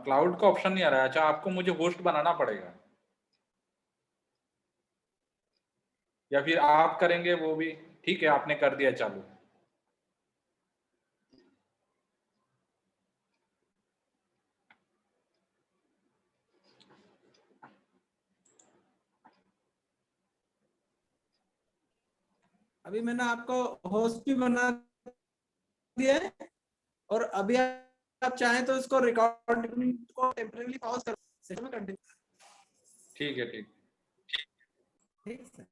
Cloud का option नहीं आ रहा है। अच्छा, आपको मुझे होस्ट बनाना पड़ेगा या फिर आप करेंगे वो भी? ठीक है, आपने कर दिया चालू। अभी मैंने आपको होस्ट भी बना दिया है, और अभी आप चाहें तो इसको रिकॉर्डिंग को टेम्परेरी पॉज कर सेशन में कंटिन्यू। ठीक है, ठीक। ठीक है।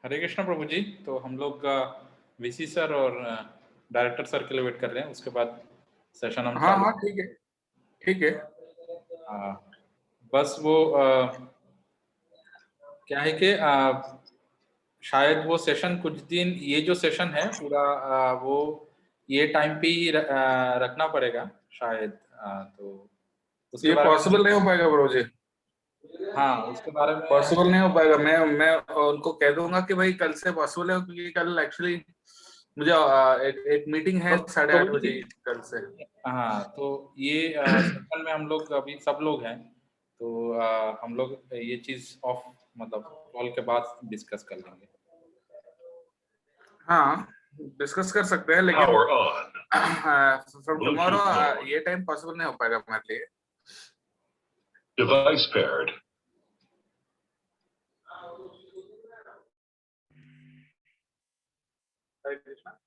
हरे कृष्ण प्रभु जी। तो हम लोग वीसी सर और डायरेक्टर सर के लिए वेट कर रहे हैं, उसके बाद सेशन हम हाँ चालू। हाँ ठीक है ठीक है। बस वो क्या है कि शायद वो सेशन कुछ दिन, ये जो सेशन है पूरा वो ये टाइम पे ही रखना पड़ेगा शायद। तो उसके ये बारे में पॉसिबल नहीं हो पाएगा ब्रो जी, हाँ उसके बारे में पॉसिबल नहीं हो पाएगा। मैं उनको कह दूंगा कि भाई कल से पॉसिबल है, क्योंकि कल एक्चुअली मुझे एक मीटिंग है 8:30 बजे कल से। हाँ तो ये सेशन में हम लोग अभी सब लोग हैं, तो हम लोग ये चीज ऑफ मतलब कॉल के बाद डिस्कस कर लेंगे। हाँ डिस्कस कर सकते हैं, लेकिन फ्रॉम टुमारो ये टाइम पॉसिबल नहीं हो पाएगा हमारे लिए। Device paired. Hare Krishna.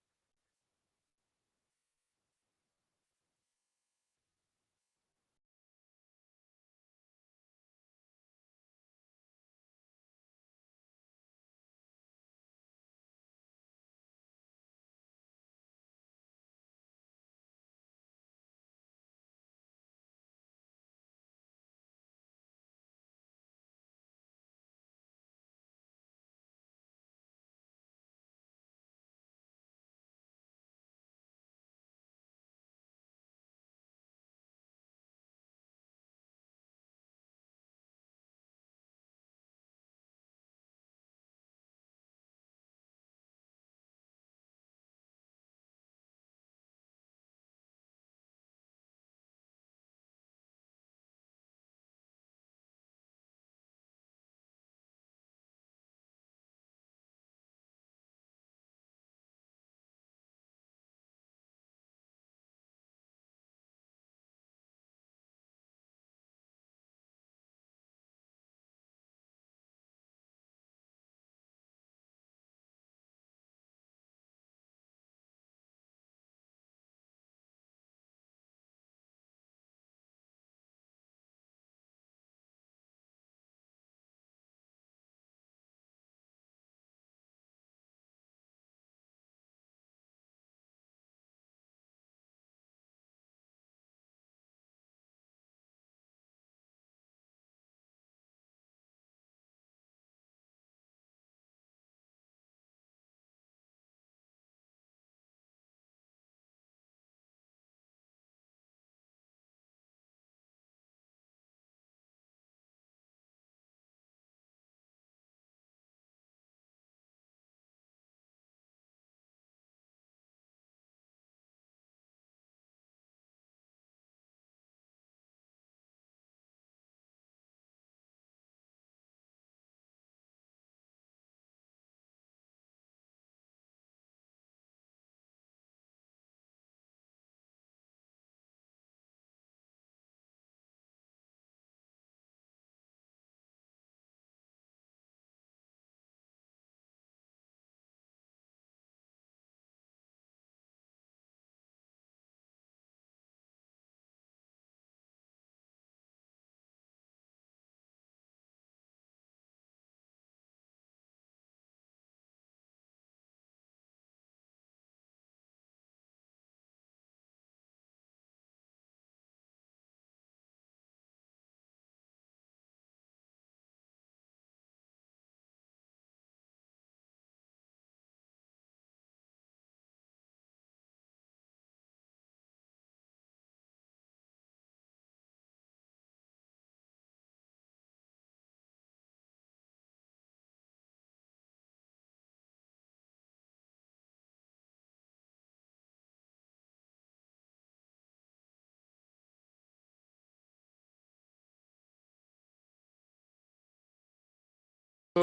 So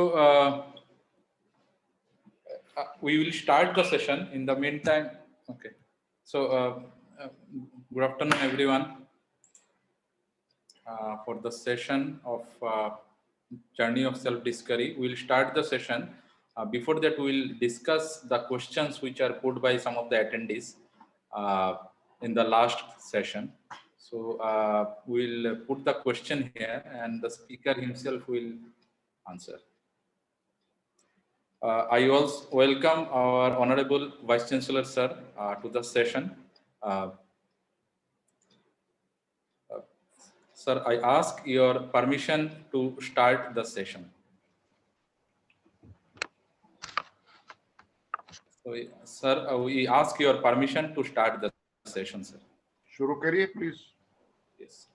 we will start the session. In the meantime, okay. So good afternoon, everyone. For the session of journey of self-discovery, we will start the session. Before that, we will discuss the questions which are put by some of the attendees in the last session. So we will put the question here, and the speaker himself will answer. I also welcome our Honorable Vice Chancellor, sir, to the session. Sir, I ask your permission to start the session. So, sir, we ask your permission to start the session, sir. शुरू करिए please. Yes.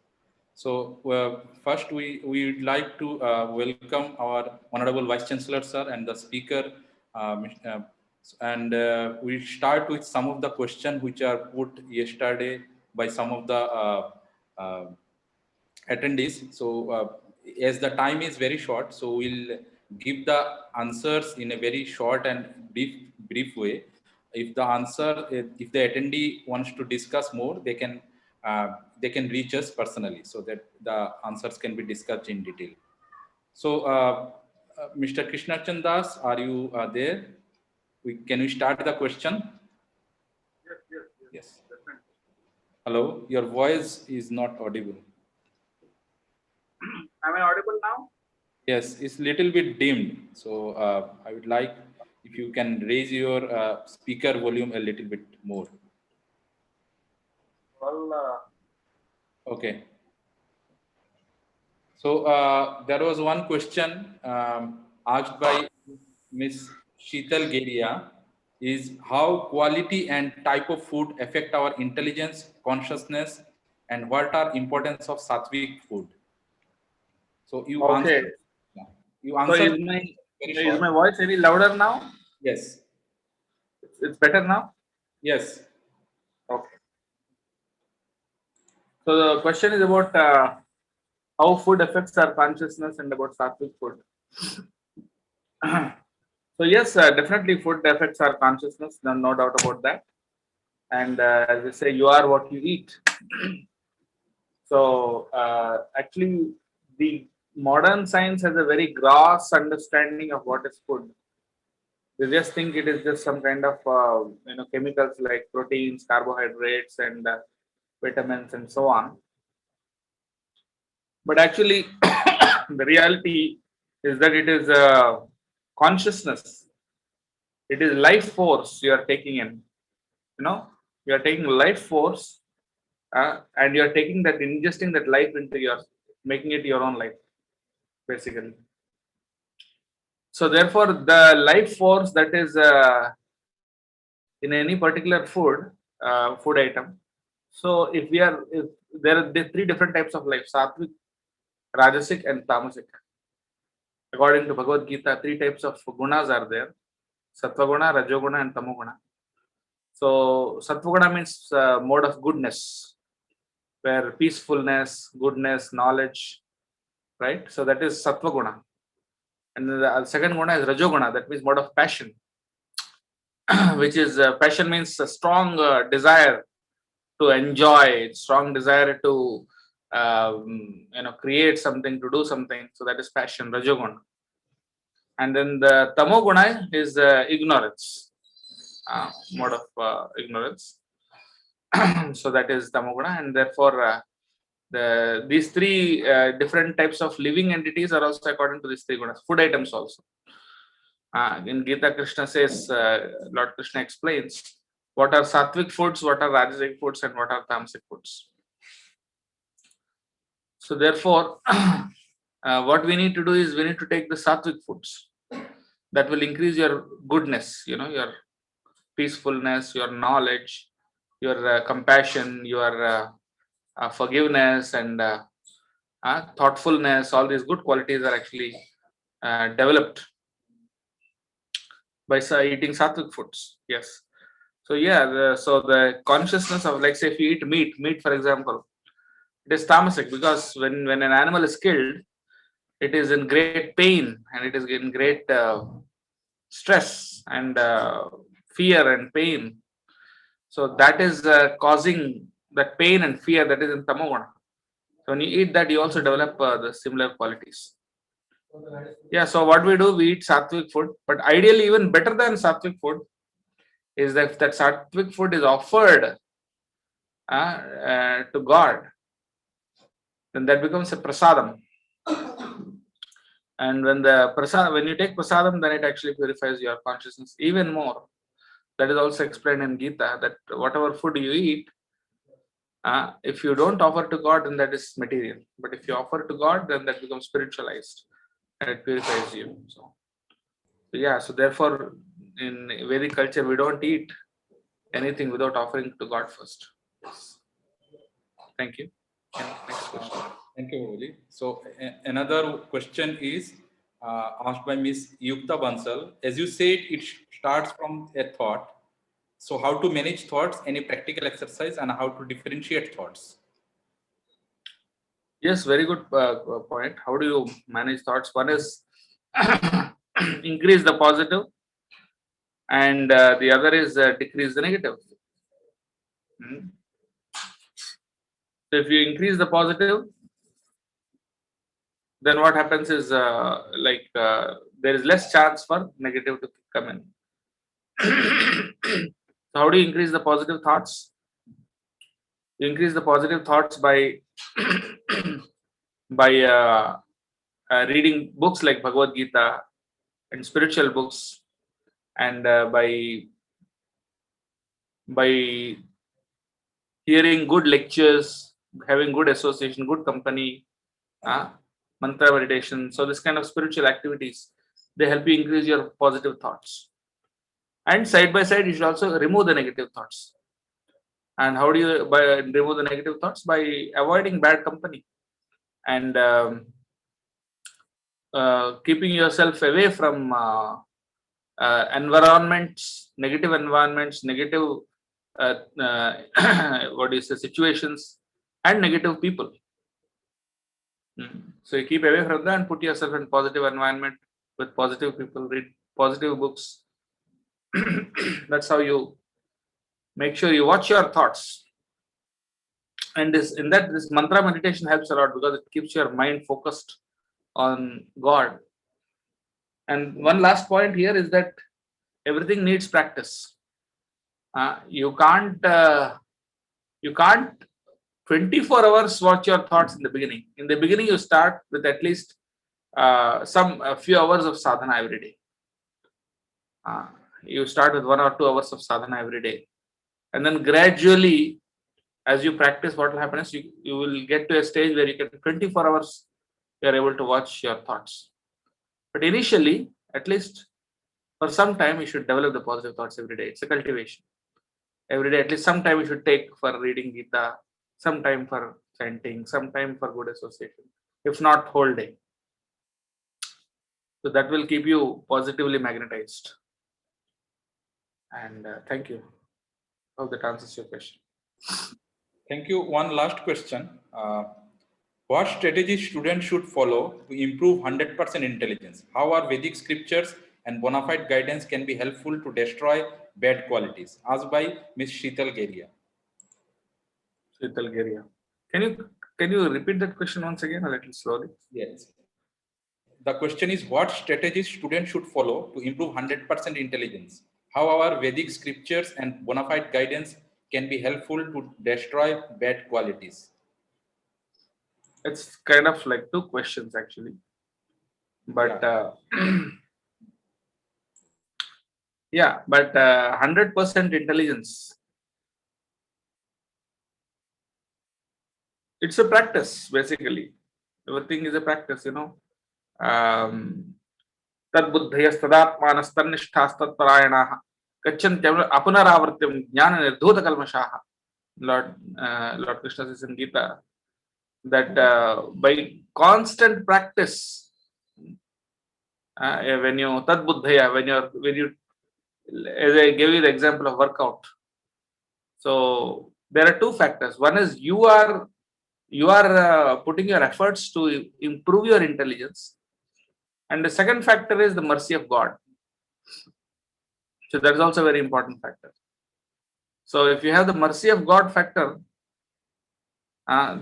So first, we would like to welcome our Honorable Vice Chancellor, sir, and the speaker. And we start with some of the questions which are put yesterday by some of the attendees. So as the time is very short, so we'll give the answers in a very short and brief way. If the attendee wants to discuss more, they can reach us personally so that the answers can be discussed in detail. So Mr. Krishna Chandas, are you there? Can we start the question? Yes. Hello, your voice is not audible. Am I audible now? Yes, it's little bit dimmed. So I would like if you can raise your speaker volume a little bit more. Well, Okay. So there was one question asked by Ms. Sheetal Geria, is how quality and type of food affect our intelligence, consciousness, and what are importance of sattvic food? So you okay. answer. Yeah. You So answer. is my voice any louder now? Yes. It's better now? Yes. Okay. So the question is about how food affects our consciousness and about sattvic food. So yes, definitely food affects our consciousness, no doubt about that. And as they say, you are what you eat. So actually, the modern science has a very gross understanding of what is food. They just think it is just some kind of chemicals like proteins, carbohydrates, and vitamins, and so on. But actually, the reality is that it is consciousness. It is life force you are taking in. You are taking life force, and you are taking that, ingesting that life into making it your own life, basically. So therefore, the life force that is in any particular food item. So if there are the three different types of life: sattvic, rajasic, and tamasic. According to Bhagavad Gita, three types of gunas are there: sattva guna, rajoguna, and tamoguna. So sattva guna means mode of goodness, where peacefulness, goodness, knowledge, right? So that is sattva guna. And the second guna is rajoguna, that means mode of passion, which is passion means a strong desire to enjoy, strong desire to create something, to do something. So that is passion, rajoguna. And then the tamoguna is ignorance, mode of ignorance. So that is tamoguna, and therefore these three different types of living entities are also according to these three gunas. Food items also. In Gita, Krishna says, Lord Krishna explains what are sattvic foods, what are rajasic foods, and what are tamasic foods. So therefore, what we need to do is we need to take the sattvic foods that will increase your goodness, your peacefulness, your knowledge, your compassion, your forgiveness, and thoughtfulness. All these good qualities are actually developed by eating sattvic foods. Yes. So yeah, so the consciousness of, like, say, if you eat meat for example, it is tamasic, because when an animal is killed, it is in great pain and it is in great stress and fear and pain. So that is causing that pain and fear that is in tamoguna. So when you eat that, you also develop the similar qualities. Yeah, so what we do, we eat sattvic food, but ideally even better than sattvic food is that if that sattvic food is offered to God, then that becomes a prasadam. And when you take prasadam, then it actually purifies your consciousness even more. That is also explained in Gita, that whatever food you eat, if you don't offer to God, then that is material. But if you offer to God, then that becomes spiritualized and it purifies you. So yeah, so therefore, in Vedic culture, we don't eat anything without offering to God first. Yes. Thank you. Yeah, next question. Thank you, Prabhuji. So another question is asked by Ms. Yukta Bansal. As you said, it starts from a thought. So how to manage thoughts, any practical exercise, and how to differentiate thoughts? Yes, very good point. How do you manage thoughts? One is increase the positive, and the other is decrease the negative. Hmm. So if you increase the positive, then what happens is there is less chance for negative to come in. So how do you increase the positive thoughts? You increase the positive thoughts by by reading books like Bhagavad Gita and spiritual books, and by hearing good lectures, having good association, good company, mantra meditation. So this kind of spiritual activities, they help you increase your positive thoughts. And side by side, you should also remove the negative thoughts. And how do you remove the negative thoughts? By avoiding bad company and keeping yourself away from environments, negative environments, negative what do you say, situations, and negative people. So you keep away from that and put yourself in positive environment with positive people, read positive books. That's how you make sure you watch your thoughts. And this mantra meditation helps a lot because it keeps your mind focused on God. And one last point here is that everything needs practice. You can't 24 hours watch your thoughts in the beginning. In the beginning, you start with at least a few hours of sadhana every day. You start with 1 or 2 hours of sadhana every day. And then gradually, as you practice, what will happen is you will get to a stage where you can 24 hours, you are able to watch your thoughts. But initially, at least for some time, you should develop the positive thoughts every day. It's a cultivation. Every day, at least some time you should take for reading Gita, some time for chanting, some time for good association, if not whole day. So that will keep you positively magnetized. And thank you. Hope that answers your question. Thank you. One last question. What strategy students should follow to improve 100% intelligence? How are Vedic scriptures and bona fide guidance can be helpful to destroy bad qualities? Asked by Ms. Sheetal Geria. Sheetal Geria. Can you repeat that question once again a little slowly? Yes. The question is, what strategies students should follow to improve 100% intelligence? How our Vedic scriptures and bona fide guidance can be helpful to destroy bad qualities? It's kind of like two questions actually. But yeah, but 100% intelligence, it's a practice basically. Everything is a practice, Tad buddhayas tadatmanas tannishthas tatparayanaha gacchantya apunaravartyam jnana nirdhuta kalmashaha. Lord Krishna says in Gita that by constant practice, when you tad buddhaya, when you, as I gave you the example of workout. So there are two factors. One is you are putting your efforts to improve your intelligence, and the second factor is the mercy of God. So that is also a very important factor. So if you have the mercy of God factor,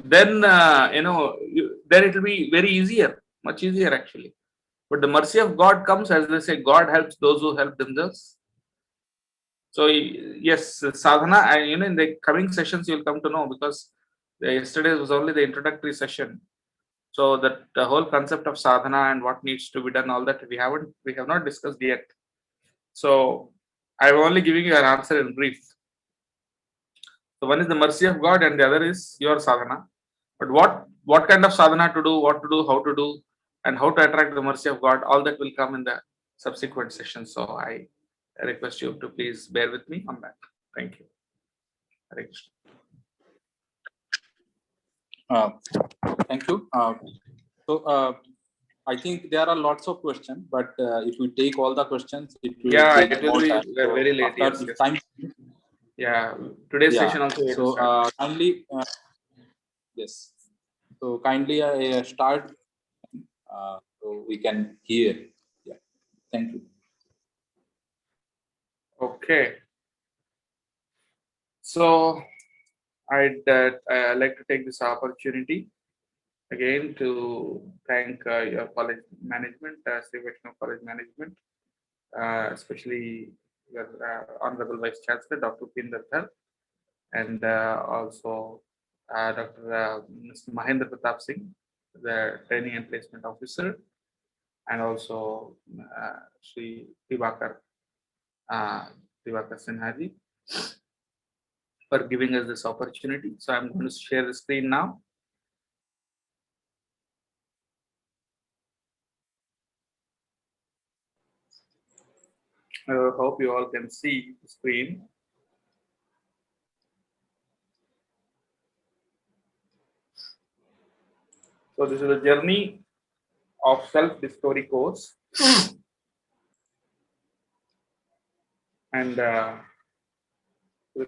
then then it will be very easier, much easier actually. But the mercy of God comes, as they say, God helps those who help themselves. So yes, sadhana, and in the coming sessions you'll come to know, because yesterday was only the introductory session. So that the whole concept of sadhana and what needs to be done, all that we have not discussed yet. So I'm only giving you an answer in brief. So one is the mercy of God and the other is your sadhana. But what kind of sadhana to do, what to do, how to do, and how to attract the mercy of God, all that will come in the subsequent sessions. So I request you to please bear with me on that. Thank you. Hare Krishna. Thank you. I think there are lots of questions, but if we take all the questions, it will take it will more be time. very late. After Yes. time, Yeah, today's yeah. session also. So kindly, yes. So kindly start, so we can hear. Yeah. Thank you. Okay. So I'd like to take this opportunity again to thank your college management, Sri Vaishnav College Management, especially your Honorable Vice Chancellor, Dr. Pinder Dhar, and also Dr. Mr. Mahendra Pratap Singh, the Training and Placement Officer, and also Sri Divakar Sinhaji for giving us this opportunity. So I'm going to share the screen now. I hope you all can see the screen. So this is the journey of self-discovery course. And the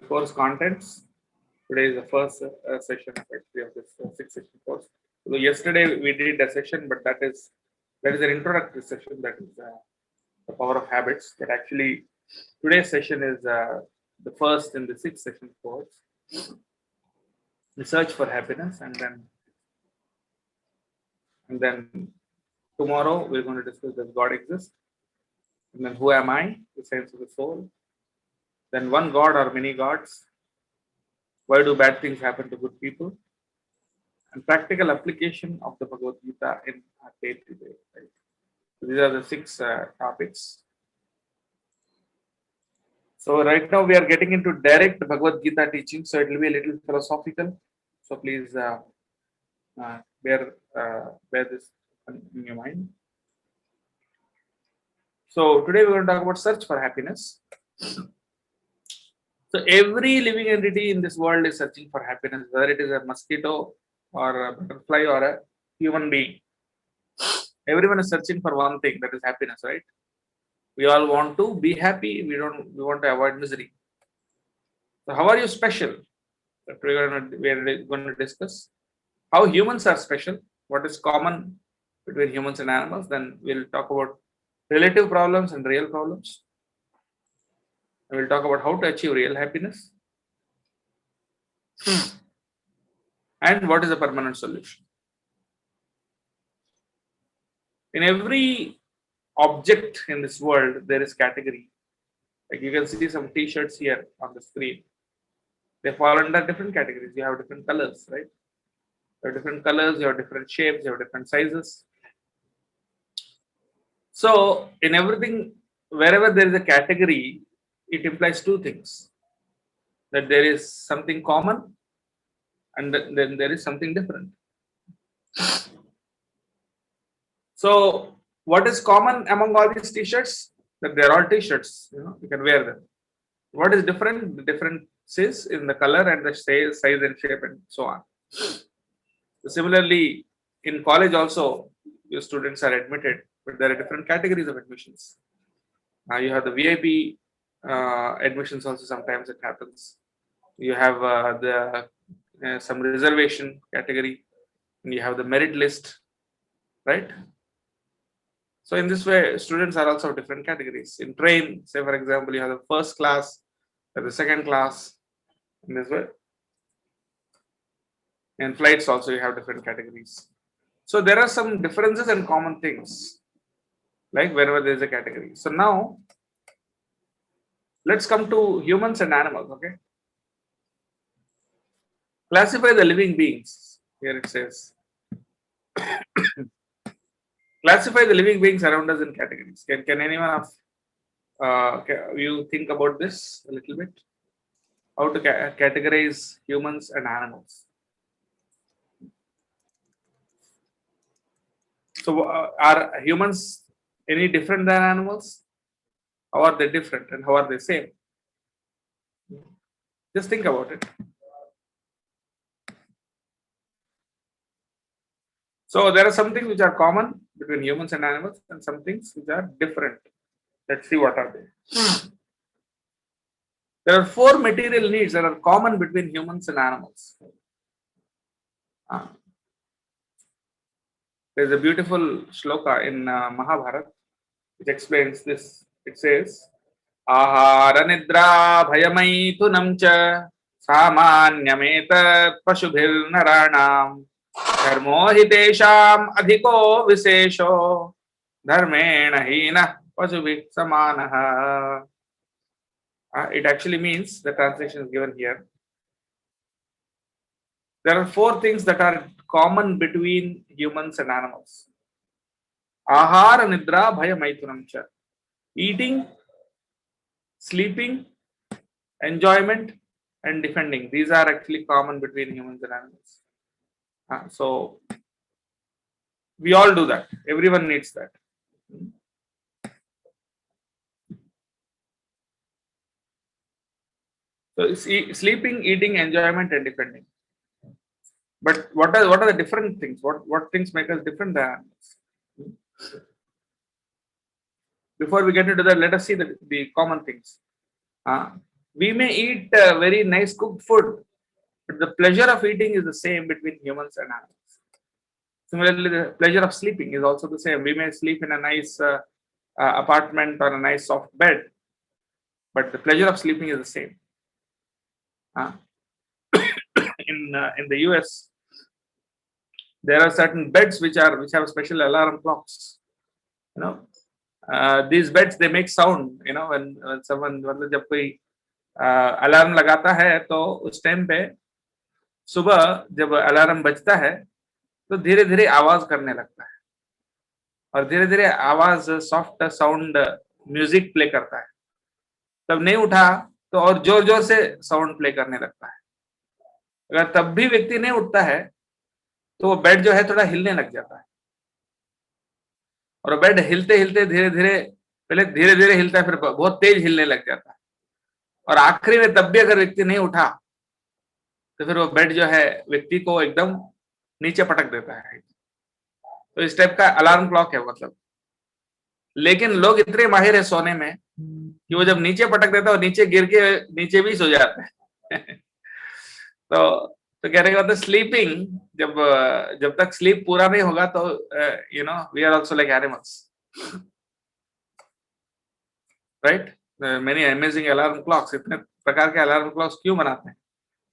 course contents. Today is the first session actually of this 6-session course. So yesterday we did a session, but that is an introductory session, that is the power of habits. But actually today's session is the first in the 6-session course, the search for happiness, and then tomorrow we're going to discuss, does God exist? And then who am I? The sense of the soul. Then one God or many gods? Why do bad things happen to good people? And practical application of the Bhagavad Gita in our day-to-day life. So these are the 6 topics. So right now we are getting into direct Bhagavad Gita teaching, so it will be a little philosophical. So please bear this in your mind. So today we're going to talk about search for happiness. So every living entity in this world is searching for happiness, whether it is a mosquito or a butterfly or a human being. Everyone is searching for one thing, that is happiness, right? We all want to be happy. We want to avoid misery. So how are you special? That we are going to discuss how humans are special. What is common between humans and animals? Then we'll talk about relative problems and real problems. And we'll talk about how to achieve real happiness. And what is a permanent solution? In every object in this world, there is category. Like you can see some t-shirts here on the screen. They fall under different categories. You have different colors, right? You have different colors, you have different shapes, you have different sizes. So in everything, wherever there is a category, it implies 2 things. That there is something common and then there is something different. So what is common among all these t-shirts? That they are all t-shirts, you can wear them. What is different? The difference is in the color and the size and shape and so on. Similarly, in college also, your students are admitted, but there are different categories of admissions. You have the VIP admissions also, sometimes it happens. You have some reservation category, and you have the merit list, right? So in this way, students are also different categories. In train, say for example, you have the first class, the second class, in this way. In flights also, you have different categories. So there are some differences and common things, like wherever there is a category. So now, let's come to humans and animals, okay? Classify the living beings. Here it says, Classify the living beings around us in categories. Can anyone of you think about this a little bit? How to categorize humans and animals? So, are humans any different than animals? How are they different and how are they same? Just think about it. So, there are some things which are common between humans and animals, and some things which are different. Let's see what are they. There are 4 material needs that are common between humans and animals. There is a beautiful shloka in Mahabharata which explains this. It says, Ahara nidra bhayamaithunam cha samanyameta pashubhir naranam dharmo hitesham adhiko visesho dharmena hina pasubhik samanaha. It actually means, the translation is given here. There are 4 things that are common between humans and animals. Ahara nidra bhaya maithunam cha. Eating, sleeping, enjoyment, and defending. These are actually common between humans and animals. So, we all do that. Everyone needs that. So, sleeping, eating, enjoyment, and defending. But what are the different things? What things make us different than animals? Before we get into that, let us see the common things. We may eat very nice cooked food, but the pleasure of eating is the same between humans and animals. Similarly, the pleasure of sleeping is also the same. We may sleep in a nice apartment or a nice soft bed, but the pleasure of sleeping is the same. In the US, there are certain beds which have special alarm clocks. These beds, they make sound. When someone, मतलब जब कोई alarm लगाता है तो उस time पे सुबह जब अलार्म बजता है तो धीरे धीरे आवाज करने लगता है और धीरे धीरे आवाज सॉफ्ट साउंड म्यूजिक प्ले करता है. तब नहीं उठा तो और जोर जोर से साउंड प्ले करने लगता है. अगर तब भी व्यक्ति नहीं उठता है तो वो बेड जो है थोड़ा हिलने लग जाता है और बेड हिलते हिलते धीरे धीरे, पहले धीरे धीरे हिलता है, फिर बहुत तेज हिलने लग जाता है और आखिरी में तब भी अगर व्यक्ति नहीं उठा तो फिर वो बेड जो है व्यक्ति को एकदम नीचे पटक देता है. तो इस टाइप का अलार्म क्लॉक है मतलब. लेकिन लोग इतने माहिर है सोने में कि वो जब नीचे पटक देता है और नीचे गिर के नीचे भी सो जाता है. तो कहने का मतलब स्लीपिंग, जब तक स्लीप पूरा नहीं होगा तो we are also like animals, right. Many amazing alarm clocks. इतने प्रकार के अलार्म क्लॉक्स क्यों बनाते हैं?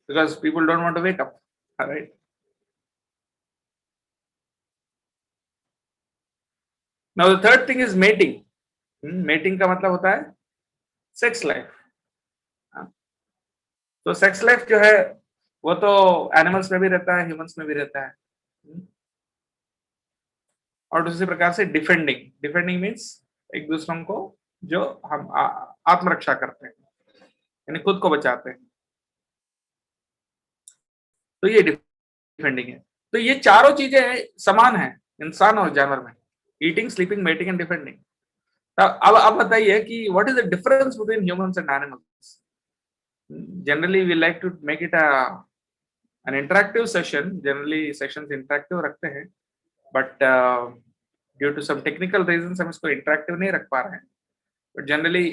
Because people don't want to wake up, right. Now the third thing is mating. Mating का मतलब होता है सेक्स लाइफ. तो सेक्स लाइफ जो है वो तो एनिमल्स में भी रहता है, ह्यूमंस में भी रहता है. और दूसरी प्रकार से डिफेंडिंग मीन्स एक दूसरों को जो हम आत्मरक्षा करते हैं, यानी खुद को बचाते हैं. तो ये डिफेंडिंग है. तो ये चारों चीजें समान है इंसान और जानवर में. Eating, sleeping, mating and defending. अब बताइए कि what is the difference between humans and animals. Generally we like to make it an interactive session. Generally sections interactive रखते हैं, but due to some technical reasons हम इसको interactive नहीं रख पा रहे हैं. But generally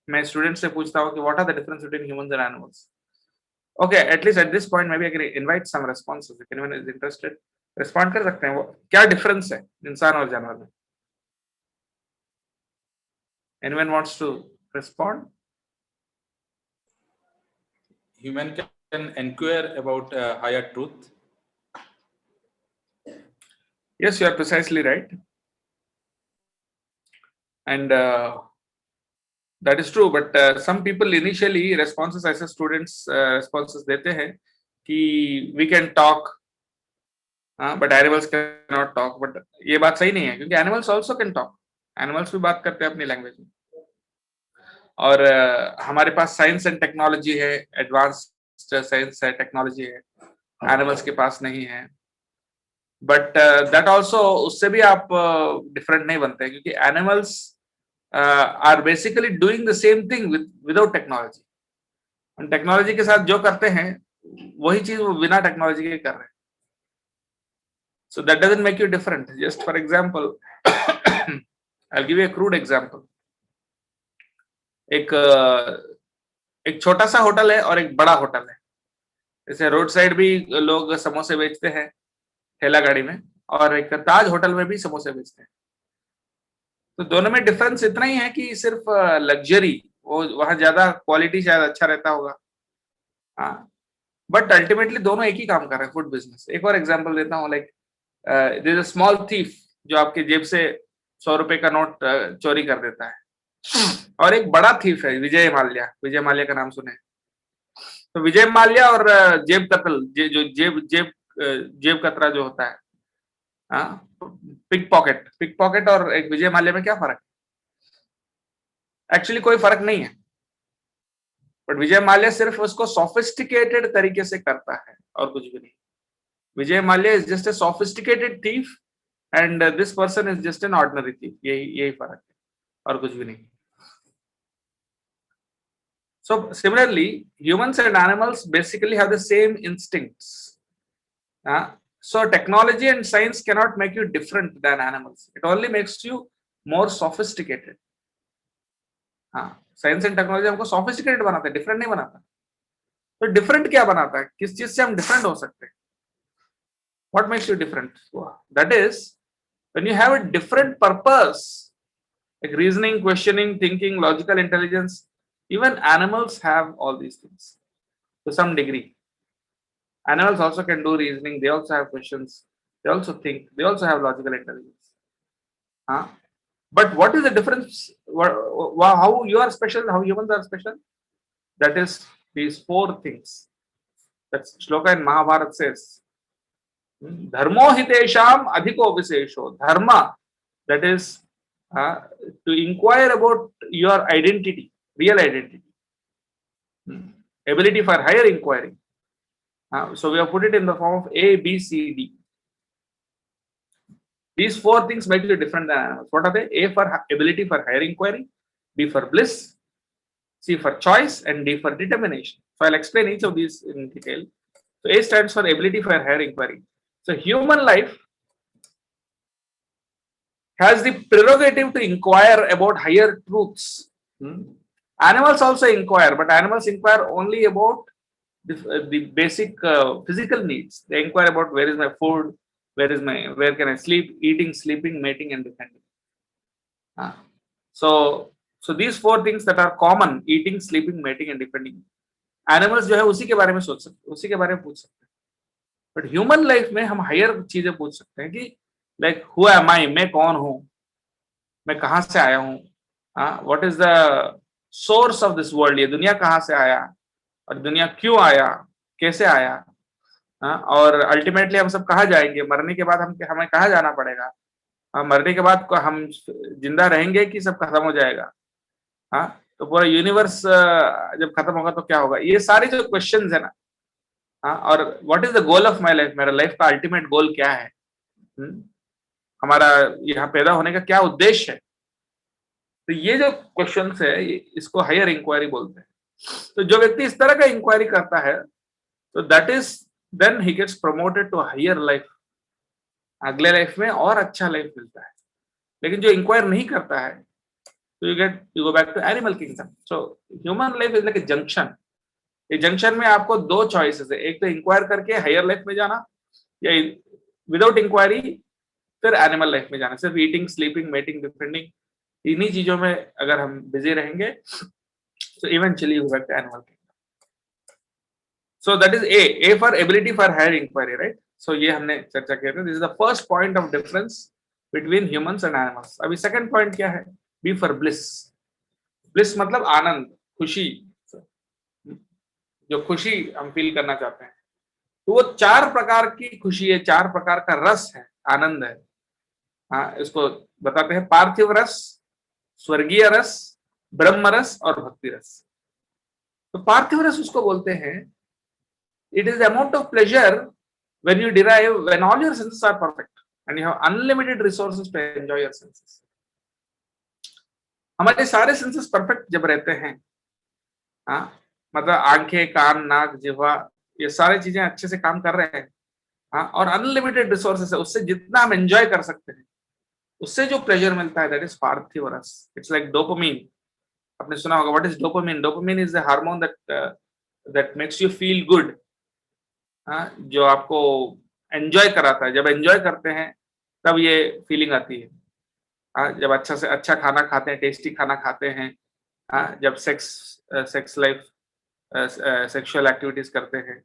मैं students से पूछता हूँ कि what are the difference between humans and animals. Okay, at least at this point maybe I can invite some responses. If anyone is interested, respond कर सकते हैं. वो क्या difference है इंसान और जानवर में? Anyone wants to respond? Human can inquire about higher truth. Yes, you are precisely right. And that is true, but some people initially responses ऐसे students responses देते हैं कि we can talk, but animals can not talk. But ये बात सही नहीं है, क्योंकि animals also can talk. Animals भी बात करते हैं अपनी लैंग्वेज में. और हमारे पास साइंस एंड टेक्नोलॉजी है, एडवांस्ड साइंस है, टेक्नोलॉजी है, एनिमल्स के पास नहीं है. बट दैट ऑल्सो, उससे भी आप डिफरेंट नहीं बनते, क्योंकि animals are basically doing the same thing without technology. Technology के साथ जो करते हैं वही चीज वो बिना टेक्नोलॉजी के कर रहे हैं. So that doesn't make you different. Just for example, I'll give you a crude example. एक छोटा सा होटल है और एक बड़ा होटल है. जैसे रोड साइड भी लोग समोसे बेचते हैं ठेला गाड़ी में, और एक ताज होटल में भी समोसे बेचते हैं. तो दोनों में डिफरेंस इतना ही है कि सिर्फ लग्जरी, वो वहां ज्यादा क्वालिटी शायद अच्छा रहता होगा. हाँ, बट अल्टीमेटली दोनों एक ही काम कर रहे हैं, फूड बिजनेस. एक और एग्जांपल देता हूँ. Like there is a small thief जो आपके जेब से 100 रुपए का नोट चोरी कर देता है, और एक बड़ा थीफ है विजय माल्या. विजय माल्या का नाम सुने? तो विजय माल्या और जेब कतल, जो जेब कतरा जो होता है, पिक पॉकेट और एक विजय माल्या में क्या फर्क है? एक्चुअली कोई फर्क नहीं है. बट विजय माल्या सिर्फ उसको सोफिस्टिकेटेड तरीके से करता है और कुछ भी नहीं. Vijay Mallya is just a sophisticated thief and this person is just an ordinary thief. यही फर्क है और कुछ भी नहीं. So similarly, humans and animals basically have the same instincts. So technology and science cannot make you different than animals. It only makes you more sophisticated. Science and technology हमको sophisticated बनाता है, डिफरेंट नहीं बनाता. तो different क्या बनाता है? किस चीज से हम डिफरेंट हो सकते हैं? What makes you different? That is, when you have a different purpose, like reasoning, questioning, thinking, logical intelligence. Even animals have all these things to some degree. Animals also can do reasoning. They also have questions. They also think. They also have logical intelligence. But what is the difference? How you are special? How humans are special? That is these 4 things. That shloka in Mahabharata says, "Dharmo hitesham adhiko visesho." Dharma, that is to inquire about your identity. Real identity, ability for higher inquiry. So we have put it in the form of A, B, C, D. These 4 things make you different than animals. What are they? A for ability for higher inquiry, B for bliss, C for choice, and D for determination. So I'll explain each of these in detail. So A stands for ability for higher inquiry. So human life has the prerogative to inquire about higher truths. Animals also inquire, but animals inquire only about the basic physical needs. They inquire about where is my food, where can I sleep, eating, sleeping, mating, and defending. So these 4 things that are common, eating, sleeping, mating, and defending, animals जो है उसी के बारे में सोच सकते, उसी के बारे में पूछ सकते हैं. बट ह्यूमन लाइफ में हम हायर चीजें पूछ सकते हैं कि लाइक हु एम आई, मैं कौन हूं, मैं कहां से आया हूं, what is the source of this world. ये दुनिया कहाँ से आया और दुनिया क्यों आया, कैसे आया, और अल्टीमेटली हम सब कहाँ जाएंगे, मरने के बाद हमें कहाँ जाना पड़ेगा, मरने के बाद हम जिंदा रहेंगे कि सब खत्म हो जाएगा, तो पूरा यूनिवर्स जब खत्म होगा तो क्या होगा. ये सारे जो क्वेश्चंस है ना, और what is the goal of my life, मेरा लाइफ का अल्टीमेट गोल क्या है, हमारा यहाँ पैदा होने का क्या उद्देश्य है. तो ये जो क्वेश्चंस है, इसको हायर इंक्वायरी बोलते हैं. तो जो व्यक्ति इस तरह का इंक्वायरी करता है, तो that is then he gets promoted to higher life. अगले लाइफ में और अच्छा लाइफ मिलता है. लेकिन जो इंक्वायर नहीं करता है, तो you go back to animal kingdom. So human life is like a junction. ये जंक्शन में आपको 2 चॉइसेस है. एक तो इंक्वायर करके हायर लाइफ में जाना, या विदाउट इंक्वायरी फिर एनिमल लाइफ में जाना. सिर्फ ईटिंग, स्लीपिंग, मेटिंग, डिफेंडिंग, इन्हीं चीजों में अगर हम बिजी रहेंगे, so eventually you get the animal kingdom. So that is A for ability for higher inquiry, right? So ये हमने चर्चा किया था. This is the first point of difference between humans and animals. अभी second point क्या है? B for bliss. Bliss मतलब आनंद, खुशी, जो खुशी हम फील करना चाहते हैं. तो वो 4 प्रकार की खुशी है, 4 प्रकार का रस है, आनंद है। हाँ, इसको बताते हैं पार्थिव रस, स्वर्गीय रस, ब्रह्म रस और भक्ति रस। तो पार्थिव रस उसको बोलते हैं, it is the amount of pleasure when you derive when all your senses are perfect and you have unlimited resources to enjoy your senses. हमारे सारे सेंसेस परफेक्ट जब रहते हैं, हाँ, मतलब आंखें, कान, नाक, जिह्वा, ये सारी चीजें अच्छे से काम कर रहे हैं, हाँ, और अनलिमिटेड रिसोर्सेस है, उससे जितना हम एंजॉय कर सकते हैं, उससे जो प्लेजर मिलता है, दैट इज पार्थिव रस। It's like dopamine. आपने सुना होगा, what is dopamine? Dopamine is the hormone that makes you feel good, जो आपको एंजॉय कराता है। जब एंजॉय करते हैं तब ये फीलिंग आती है। जब अच्छा से अच्छा खाना खाते हैं, टेस्टी खाना खाते हैं, जब सेक्स लाइफ, सेक्सुअल एक्टिविटीज करते हैं,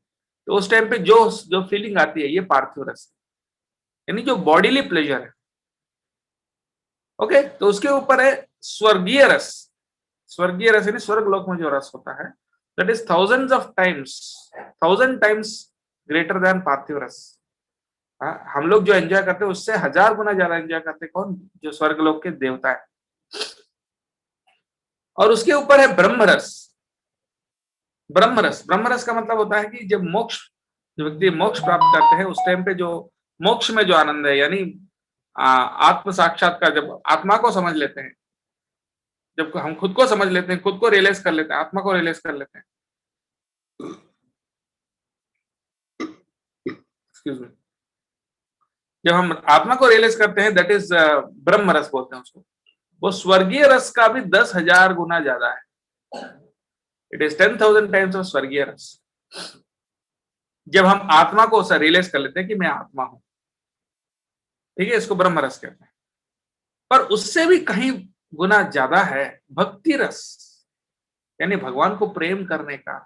तो उस टाइम पे जो फीलिंग आती है, ये पार्थिव रस, यानी जो बॉडीली प्लेजर है। ओके, तो उसके ऊपर है स्वर्गीय रस। स्वर्गीय रस यानी स्वर्ग लोक में जो रस होता है, that is 1000 times greater than पार्थिव रस। हम लोग जो एंजॉय करते हैं उससे 1000 गुना ज्यादा एंजॉय करते हैं कौन? जो स्वर्ग लोक के देवता है। और उसके ऊपर है ब्रह्म रस। ब्रह्म रस का मतलब होता है कि जब व्यक्ति मोक्ष प्राप्त करते हैं, उस टाइम पे जो मोक्ष में जो आनंद है, यानी आत्म साक्षात्कार, जब आत्मा को समझ लेते हैं, जब हम खुद को समझ लेते हैं, खुद को रियलाइज कर लेते हैं, आत्मा को रियलाइज कर लेते हैं, एक्सक्यूज मी, जब हम आत्मा को रियलाइज करते हैं, दैट इज ब्रह्म रस बोलते हैं उसको। वो स्वर्गीय रस का भी 10,000 गुना ज्यादा है। इट इज 10,000 टाइम्स ऑफ स्वर्गीय रस। जब हम आत्मा को रियलाइज कर लेते हैं कि मैं आत्मा हूं, ठीक है, इसको ब्रह्म रस कहते हैं। पर उससे भी कहीं गुना ज्यादा है भक्ति रस, यानी भगवान को प्रेम करने का,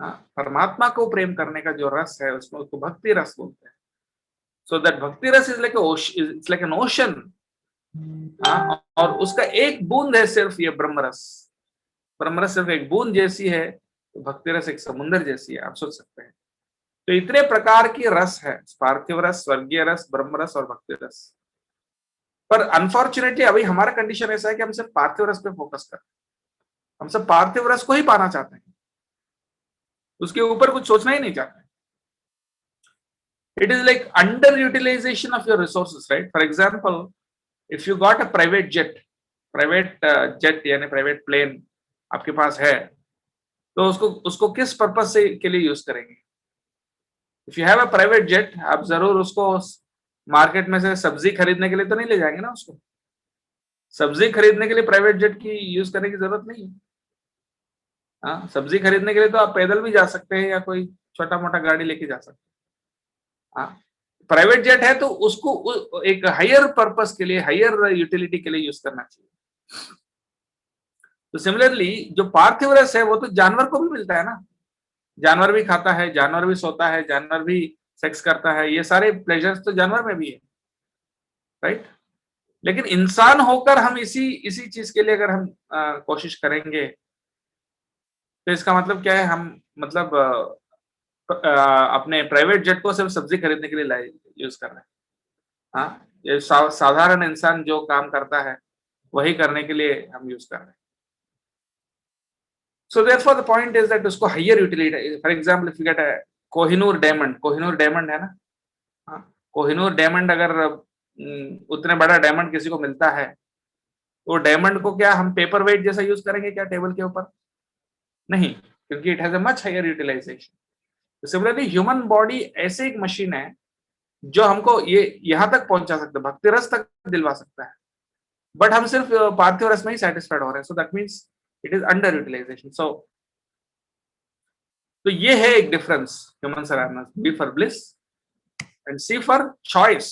परमात्मा को प्रेम करने का जो रस है, उसमें उसको भक्ति रस बोलते हैं। सो दैट भक्ति रस is like it's like an ocean, और उसका एक बूंद है सिर्फ ये ब्रह्म रस। ब्रह्म रस सिर्फ एक बूंद जैसी है, तो भक्ति रस एक समुद्र जैसी है, आप सोच सकते हैं। तो इतने प्रकार की रस है, पार्थिव रस, स्वर्गीय रस, ब्रह्म रस और भक्ति रस। पर अनफॉर्चुनेटली अभी हमारा कंडीशन ऐसा है कि हम सिर्फ पार्थिव रस पे फोकस करते हैं। हम सब पार्थिव रस को ही पाना चाहते हैं, उसके ऊपर कुछ सोचना ही नहीं चाहते। It is like underutilization of your resources, right? For example, if you got a private jet यानी प्राइवेट प्लेन आपके पास है, तो उसको किस पर्पज से के लिए यूज करेंगे? If you have a private jet, आप जरूर उसको मार्केट में से सब्जी खरीदने के लिए तो नहीं ले जाएंगे ना। उसको सब्जी खरीदने के लिए प्राइवेट जेट की यूज करने की जरूरत नहीं है। हाँ, सब्जी खरीदने के लिए तो आप पैदल भी जा सकते हैं या कोई छोटा मोटा गाड़ी लेके जा सकते हैं। प्राइवेट जेट है तो उसको एक हायर पर्पस के लिए, हायर यूटिलिटी के लिए यूज करना चाहिए। तो सिमिलरली जो पार्थिव रस है, वो तो जानवर को भी मिलता है ना। जानवर भी खाता है, जानवर भी सोता है, जानवर भी सेक्स करता है, ये सारे प्लेजर्स तो जानवर में भी है, राइट? लेकिन इंसान होकर हम इसी चीज के लिए अगर हम कोशिश करेंगे, तो इसका मतलब क्या है? हम मतलब अपने प्राइवेट जेट को सिर्फ सब्जी खरीदने के लिए यूज कर रहे हैं। हाँ, ये साधारण इंसान जो काम करता है वही करने के लिए हम यूज कर रहे हैं। So therefore the point is that उसको higher utility, for example if you get a Kohinoor diamond है ना, कोहिनूर डायमंड अगर उतने बड़ा डायमंड किसी को मिलता है, तो डायमंड को क्या हम पेपर वेट जैसा यूज करेंगे क्या टेबल के ऊपर? नहीं, क्योंकि it has a much higher utilisation. Similarly human body ऐसे एक मशीन है जो हमको ये यहां तक पहुंचा सकता है, भक्ति रस तक दिलवा सकता है, बट हम सिर्फ पार्थिव रस में ही सेटिस्फाइड हो रहे हैं। So that means it is under utilisation. तो ये है एक difference, human awareness, B for bliss and C for choice.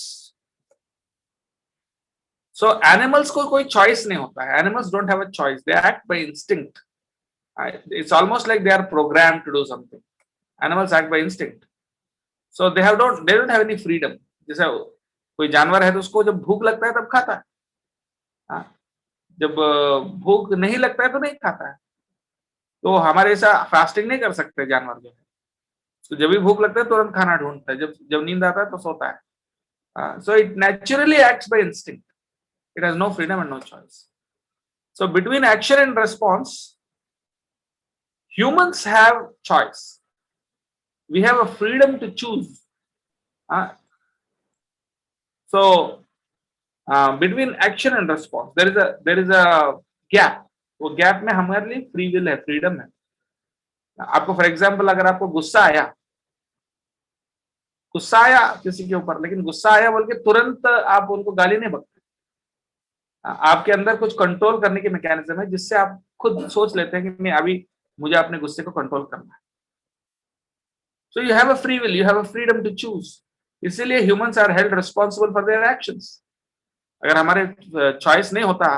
So animals को कोई चॉइस नहीं होता है, animals don't have a choice, they act by instinct. It's almost like they are programmed to do something. Animals act by instinct, so they don't have any freedom. जैसे कोई जानवर है तो उसको जब भूख लगता है तब खाता है, जब भूख नहीं लगता है तो नहीं खाता है। तो हमारे ऐसा फास्टिंग नहीं कर सकते जानवर जो है, तो जब भी भूख लगता है तुरंत खाना ढूंढता है, जब जब नींद आता है तो सोता है. So it naturally acts by instinct. It has no freedom and no choice. So between action and response, humans have choice. We have a freedom to choose. So between action and response, there is a gap. वो gap में हमारे लिए free will है, freedom है. आपको for example अगर आपको गुस्सा आया किसी के ऊपर, लेकिन गुस्सा आया बोल के तुरंत आप उनको गाली नहीं बकते. आपके अंदर कुछ कंट्रोल करने की मैकेनिज्म है जिससे आप खुद सोच लेते हैं कि नहीं, अभी मुझे अपने गुस्से को कंट्रोल करना है. So you have a free will, you have a freedom to choose. इसीलिए humans are held responsible for their actions. अगर हमारे चॉइस नहीं होता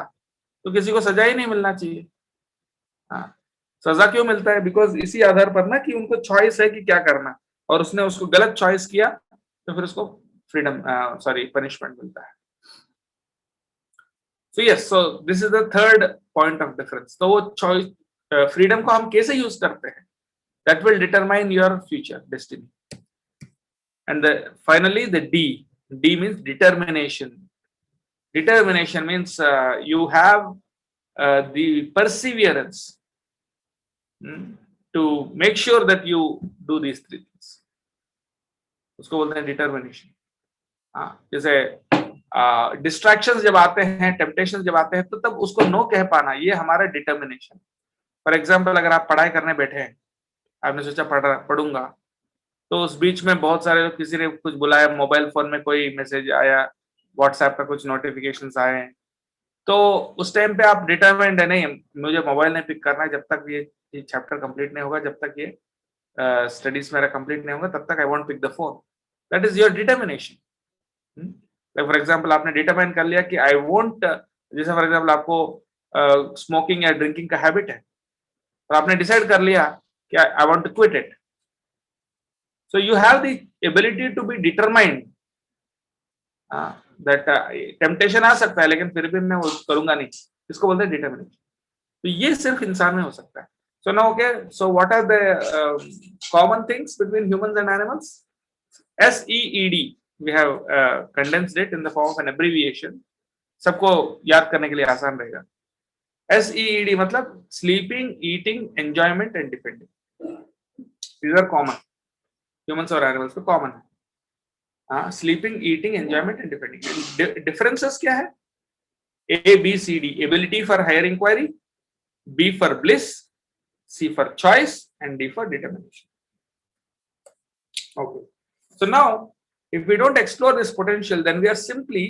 तो किसी को सजा ही नहीं मिलना चाहिए. सजा क्यों मिलता है? बिकॉज इसी आधार पर ना कि उनको चॉइस है कि क्या करना, और उसने उसको गलत चॉइस किया तो फिर उसको फ्रीडम पनिशमेंट मिलता है. So yes, so this is the third point of difference. तो वो चॉइस, फ्रीडम को हम कैसे यूज करते हैं, that will determine your future destiny. And finally the D means determination. Determination means you have the perseverance to make sure that you do these three things. उसको बोलते हैं determination. जैसे distractions जब आते हैं, temptations जब आते हैं, तो तब उसको no कह पाना, ये हमारा determination. For example, अगर आप पढ़ाई करने बैठे हैं, आपने सोचा पढ़ूंगा, तो उस बीच में बहुत सारे लोग, किसी ने कुछ बुलाया, मोबाइल फोन में कोई मैसेज आया, व्हाट्सएप का कुछ नोटिफिकेशंस आए, तो उस टाइम पे आप डिटरमाइंड है, नहीं मुझे मोबाइल नहीं पिक करना है जब तक ये चैप्टर कंप्लीट नहीं होगा, जब तक ये स्टडीज मेरा कंप्लीट नहीं होगा, तब तक I won't pick the phone. That is your determination. Like for example आपने डिटरमाइन कर लिया कि आई वोंट, जैसे फॉर एग्जांपल आपको स्मोकिंग या ड्रिंकिंग का हैबिट है, और आपने डिसाइड कर लिया कि I want to quit it. So you have the ability to be determined that temptation आ सकता है लेकिन फिर भी मैं वो करूंगा नहीं. इसको बोलते हैं डिटरमिनेशन. तो ये सिर्फ इंसान में हो सकता है. So now okay, so what are the common things between humans and animals? SEED we have condensed it in the form of an abbreviation. सबको याद करने के लिए आसान रहेगा. SEED मतलब sleeping, eating, enjoyment and depending. These are common, humans और animals पे कॉमन है. Sleeping, eating, enjoyment and depending. Differences क्या है? ABCD, ability for higher inquiry, B for bliss, C for choice and D for determination. Okay, so now if we don't explore this potential, then we are simply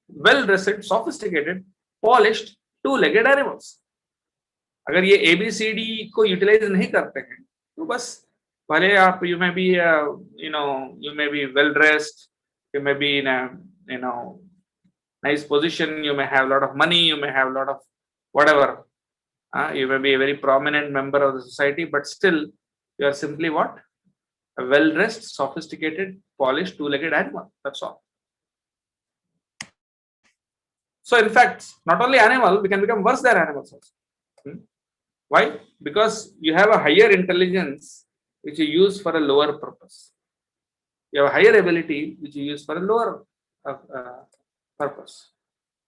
well-dressed, sophisticated, polished, two-legged animals. अगर ये ABCD को utilise नहीं करते हैं तो बस भले आप, you may be you may be well dressed, you may be in a nice position, you may have a lot of money, you may have a lot of whatever, you may be a very prominent member of the society, but still you are simply what? A well dressed, sophisticated, polished, two-legged animal. That's all. So in fact, not only animal, we can become worse than animals also. Why? Because you have a higher intelligence which you use for a lower purpose. You have a higher ability which you use for a lower purpose.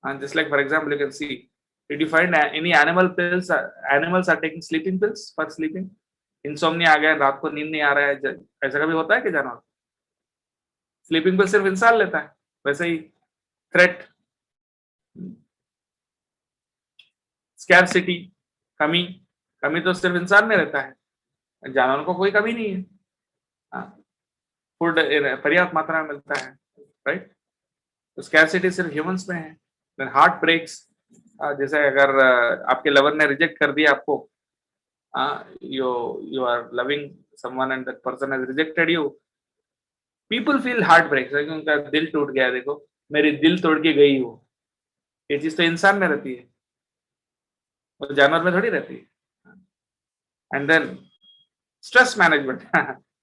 And just like, for example, you can see, did you find any animal pills? Animals are taking sleeping pills for sleeping. Insomnia आ गया, रात को नींद नहीं आ रहा है, ऐसा कभी होता है कि जानवर? स्लीपिंग पिल सिर्फ इंसान लेता है. वैसे ही थ्रेट, स्कैर्सिटी, कमी तो सिर्फ इंसान में रहता है, जानवरों को कोई कमी नहीं है. फूड पर्याप्त मात्रा में मिलता है, राइट? तो स्कैर्सिटी सिर्फ ह्यूमंस में है. देन हार्ट ब्रेक्स, जैसे अगर आपके लवर ने रिजेक्ट कर दिया आपको, you are loving someone and that person has rejected you, people feel heart breaks, उनका दिल टूट गया, देखो मेरी दिल तोड़ के गई वो. ये चीज तो इंसान में रहती है, वो जानवर में थोड़ी रहती है. And then stress management,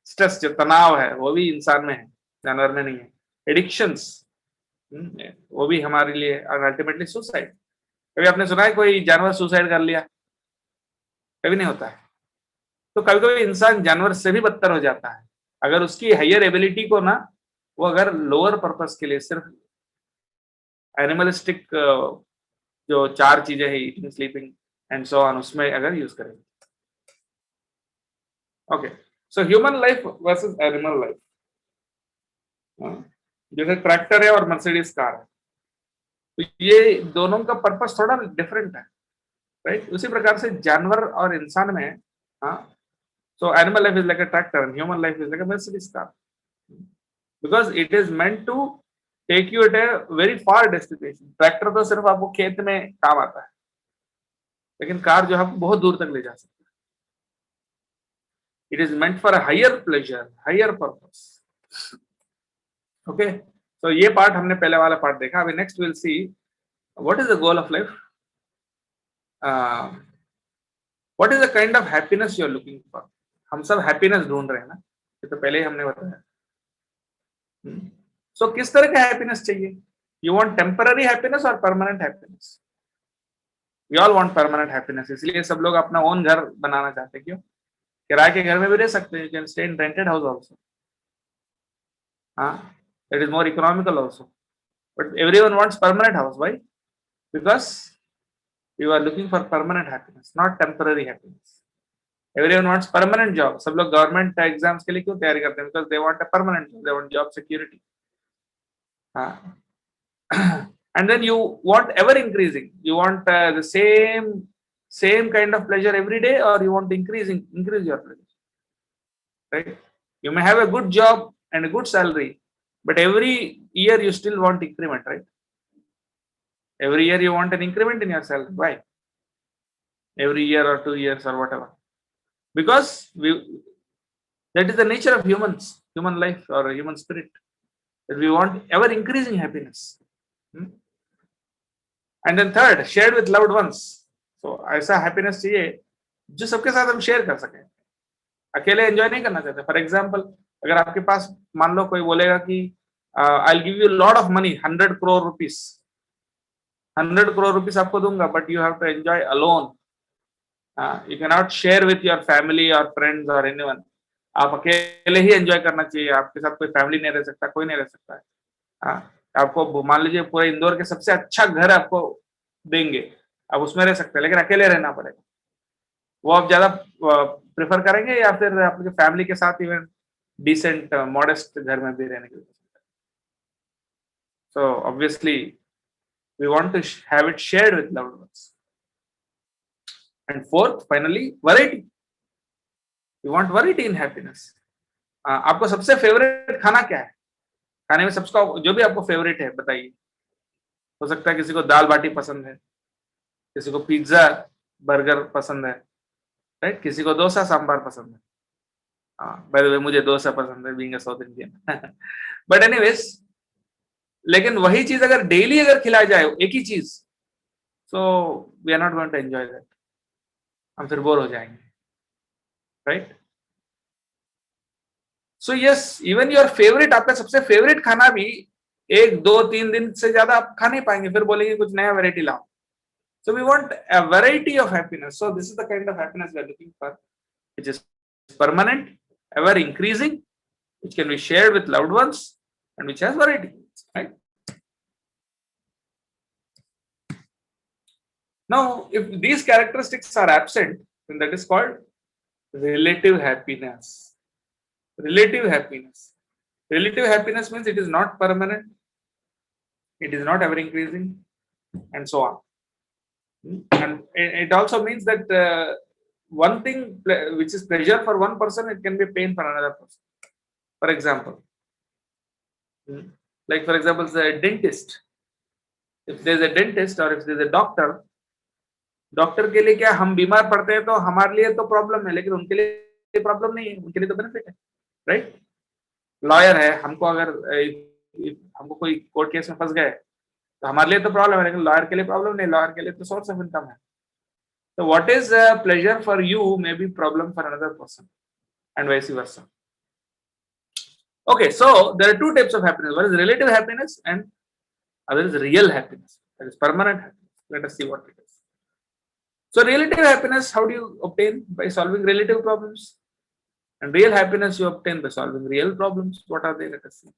stress जो तनाव है वो भी इंसान में है, जानवर में नहीं है. एडिक्शंस, वो भी हमारे लिए, अल्टीमेटली सुसाइड. कभी आपने सुना है कोई जानवर सुसाइड कर लिया? कभी नहीं होता है. तो कभी कभी इंसान जानवर से भी बदतर हो जाता है, अगर उसकी हायर एबिलिटी को ना वो अगर लोअर पर्पस के लिए सिर्फ एनिमलिस्टिक जो 4 चीजें हैं, eating, sleeping and so on, उसमें अगर यूज करेंगे. ओके, सो human life versus animal life. जैसे ट्रैक्टर है और मर्सिडीज कार है, तो ये दोनों का पर्पस थोड़ा डिफरेंट है, राइट? उसी प्रकार से जानवर और इंसान में, हाँ, so animal life is like a tractor and human life is like a Mercedes car, because it is meant to take you at a very far destination. Tractor तो सिर्फ आपको खेत में काम आता है, लेकिन कार जो है आपको बहुत दूर तक ले जा सकती है. It is meant for a higher pleasure, higher purpose. Okay, तो ये पार्ट हमने पहले वाला पार्ट देखा. अभी next will see what is the goal of life, what is the kind of happiness you are looking for. हम सब happiness ढूंढ रहे हैं ना, ये तो पहले ही हमने बताया. सो किस तरह का हैप्पीनेस चाहिए? यू वांट टेम्पररी हैप्पीनेस और permanent happiness? We all want permanent happiness, इसलिए सब लोग अपना ओन घर बनाना चाहते हैं. क्यों? किराए के घर में भी रह सकते हैं, you can stay in rented house also. हाँ, it is more economical also, but everyone wants permanent house. Why? Because you are looking for permanent happiness, not temporary happiness. Everyone wants permanent job. सब लोग government exams के लिए क्यों तैयारी करते हैं? Because they want a permanent job, they want job security. And then you want ever increasing. You want the same kind of pleasure every day, or you want to increase your pleasure, right? You may have a good job and a good salary, but every year you still want increment, right? Every year you want an increment in your salary. Why? Every year or 2 years or whatever. Because that is the nature of human life or human spirit, that we want ever increasing happiness. And then third, shared with loved ones. So ऐसा happiness चाहिए जो सबके साथ हम share कर सकें. अकेले enjoy नहीं करना चाहते. फॉर एग्जाम्पल, अगर आपके पास मान लो कोई बोलेगा कि I will give you lot of money, 100 crore rupees, 100 crore rupees आपको दूंगा, but you have to enjoy alone. You can not share with your family और फ्रेंड्स और एनीवन. आप अकेले ही एंजॉय करना चाहिए. आपके साथ कोई फैमिली नहीं रह सकता, कोई नहीं रह सकता है. आपको मान लीजिए पूरे इंदौर के सबसे अच्छा घर आपको देंगे, आप उसमें रह सकते हैं, लेकिन अकेले रहना पड़ेगा. वो आप ज्यादा प्रेफर करेंगे या फिर आपके फैमिली के साथ इवन डिसेंट मॉडेस्ट घर में भी रहने के लिए? So obviously we want to have it shared with loved ones. And fourth, finally, variety. We want variety in happiness. आपको सबसे फेवरेट खाना क्या है? खाने में सबको जो भी आपको फेवरेट है बताइए. हो सकता है किसी को दाल बाटी पसंद है, किसी को पिज्जा बर्गर पसंद है, राइट? किसी को डोसा सांबार पसंद है. बाय द वे मुझे डोसा पसंद है, being a south Indian. But anyways, लेकिन वही चीज अगर डेली अगर खिलाई जाए, एक ही चीज, so we are not going to enjoy that. हम फिर बोर हो जाएंगे, right? So yes, even your favourite, आपका सबसे फेवरेट खाना भी 1, 2, 3 दिन से ज्यादा आप खा नहीं पाएंगे, फिर बोलेंगे कुछ नया वैरायटी लाओ. So we want a variety of happiness. So this is the kind of happiness we are looking for, which is permanent, ever increasing, which can be shared with loved ones, and which has variety, right? Now, if these characteristics are absent, then that is called relative happiness. Relative happiness. Relative happiness means it is not permanent, it is not ever increasing, and so on. And it also means that one thing which is pleasure for one person, it can be pain for another person. For example, like for example, the dentist. If there's a dentist or if there's a doctor, doctor के लिए क्या, हम बीमार पड़ते हैं तो हमारे लिए तो प्रॉब्लम है, लेकिन उनके लिए प्रॉब्लम नहीं है, उनके लिए तो बेनिफिट है, राइट? लॉयर है, हमको अगर हमको कोई कोर्ट केस में फंस गए तो हमारे लिए तो प्रॉब्लम है, लेकिन लॉयर के लिए प्रॉब्लम नहीं, लॉयर के लिए तो सोर्स ऑफ इनकम है. So what is a pleasure for you may be problem for another person, and vice versa. Okay, so there are 2 types of happiness. One is relative happiness and other is real happiness, that is permanent happiness. Let us see what it is. So relative happiness, how do you obtain? By solving relative problems. And real happiness you obtain by solving real problems. What are they? Let us see.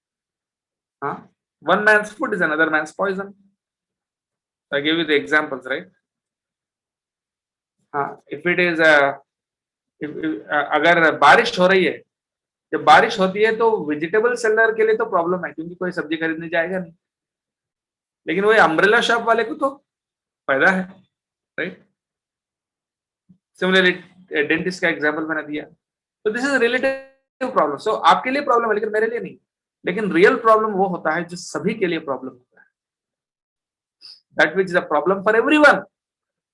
One man's food is another man's poison. I give you the examples, right? If it is अगर बारिश हो रही है, जब बारिश होती है तो वेजिटेबल सेलर के लिए तो प्रॉब्लम है, क्योंकि कोई सब्जी खरीदने जाएगा नहीं, लेकिन वही अम्ब्रेला शॉप वाले को तो फायदा है, राइट? सिमिलरली डेंटिस्ट का एग्जांपल मैंने दिया, तो दिस इज रिलेटिव प्रॉब्लम. सो आपके लिए प्रॉब्लम है लेकिन मेरे लिए नहीं. लेकिन रियल प्रॉब्लम वो होता है जो सभी के लिए प्रॉब्लम होता है. That which is a problem for everyone.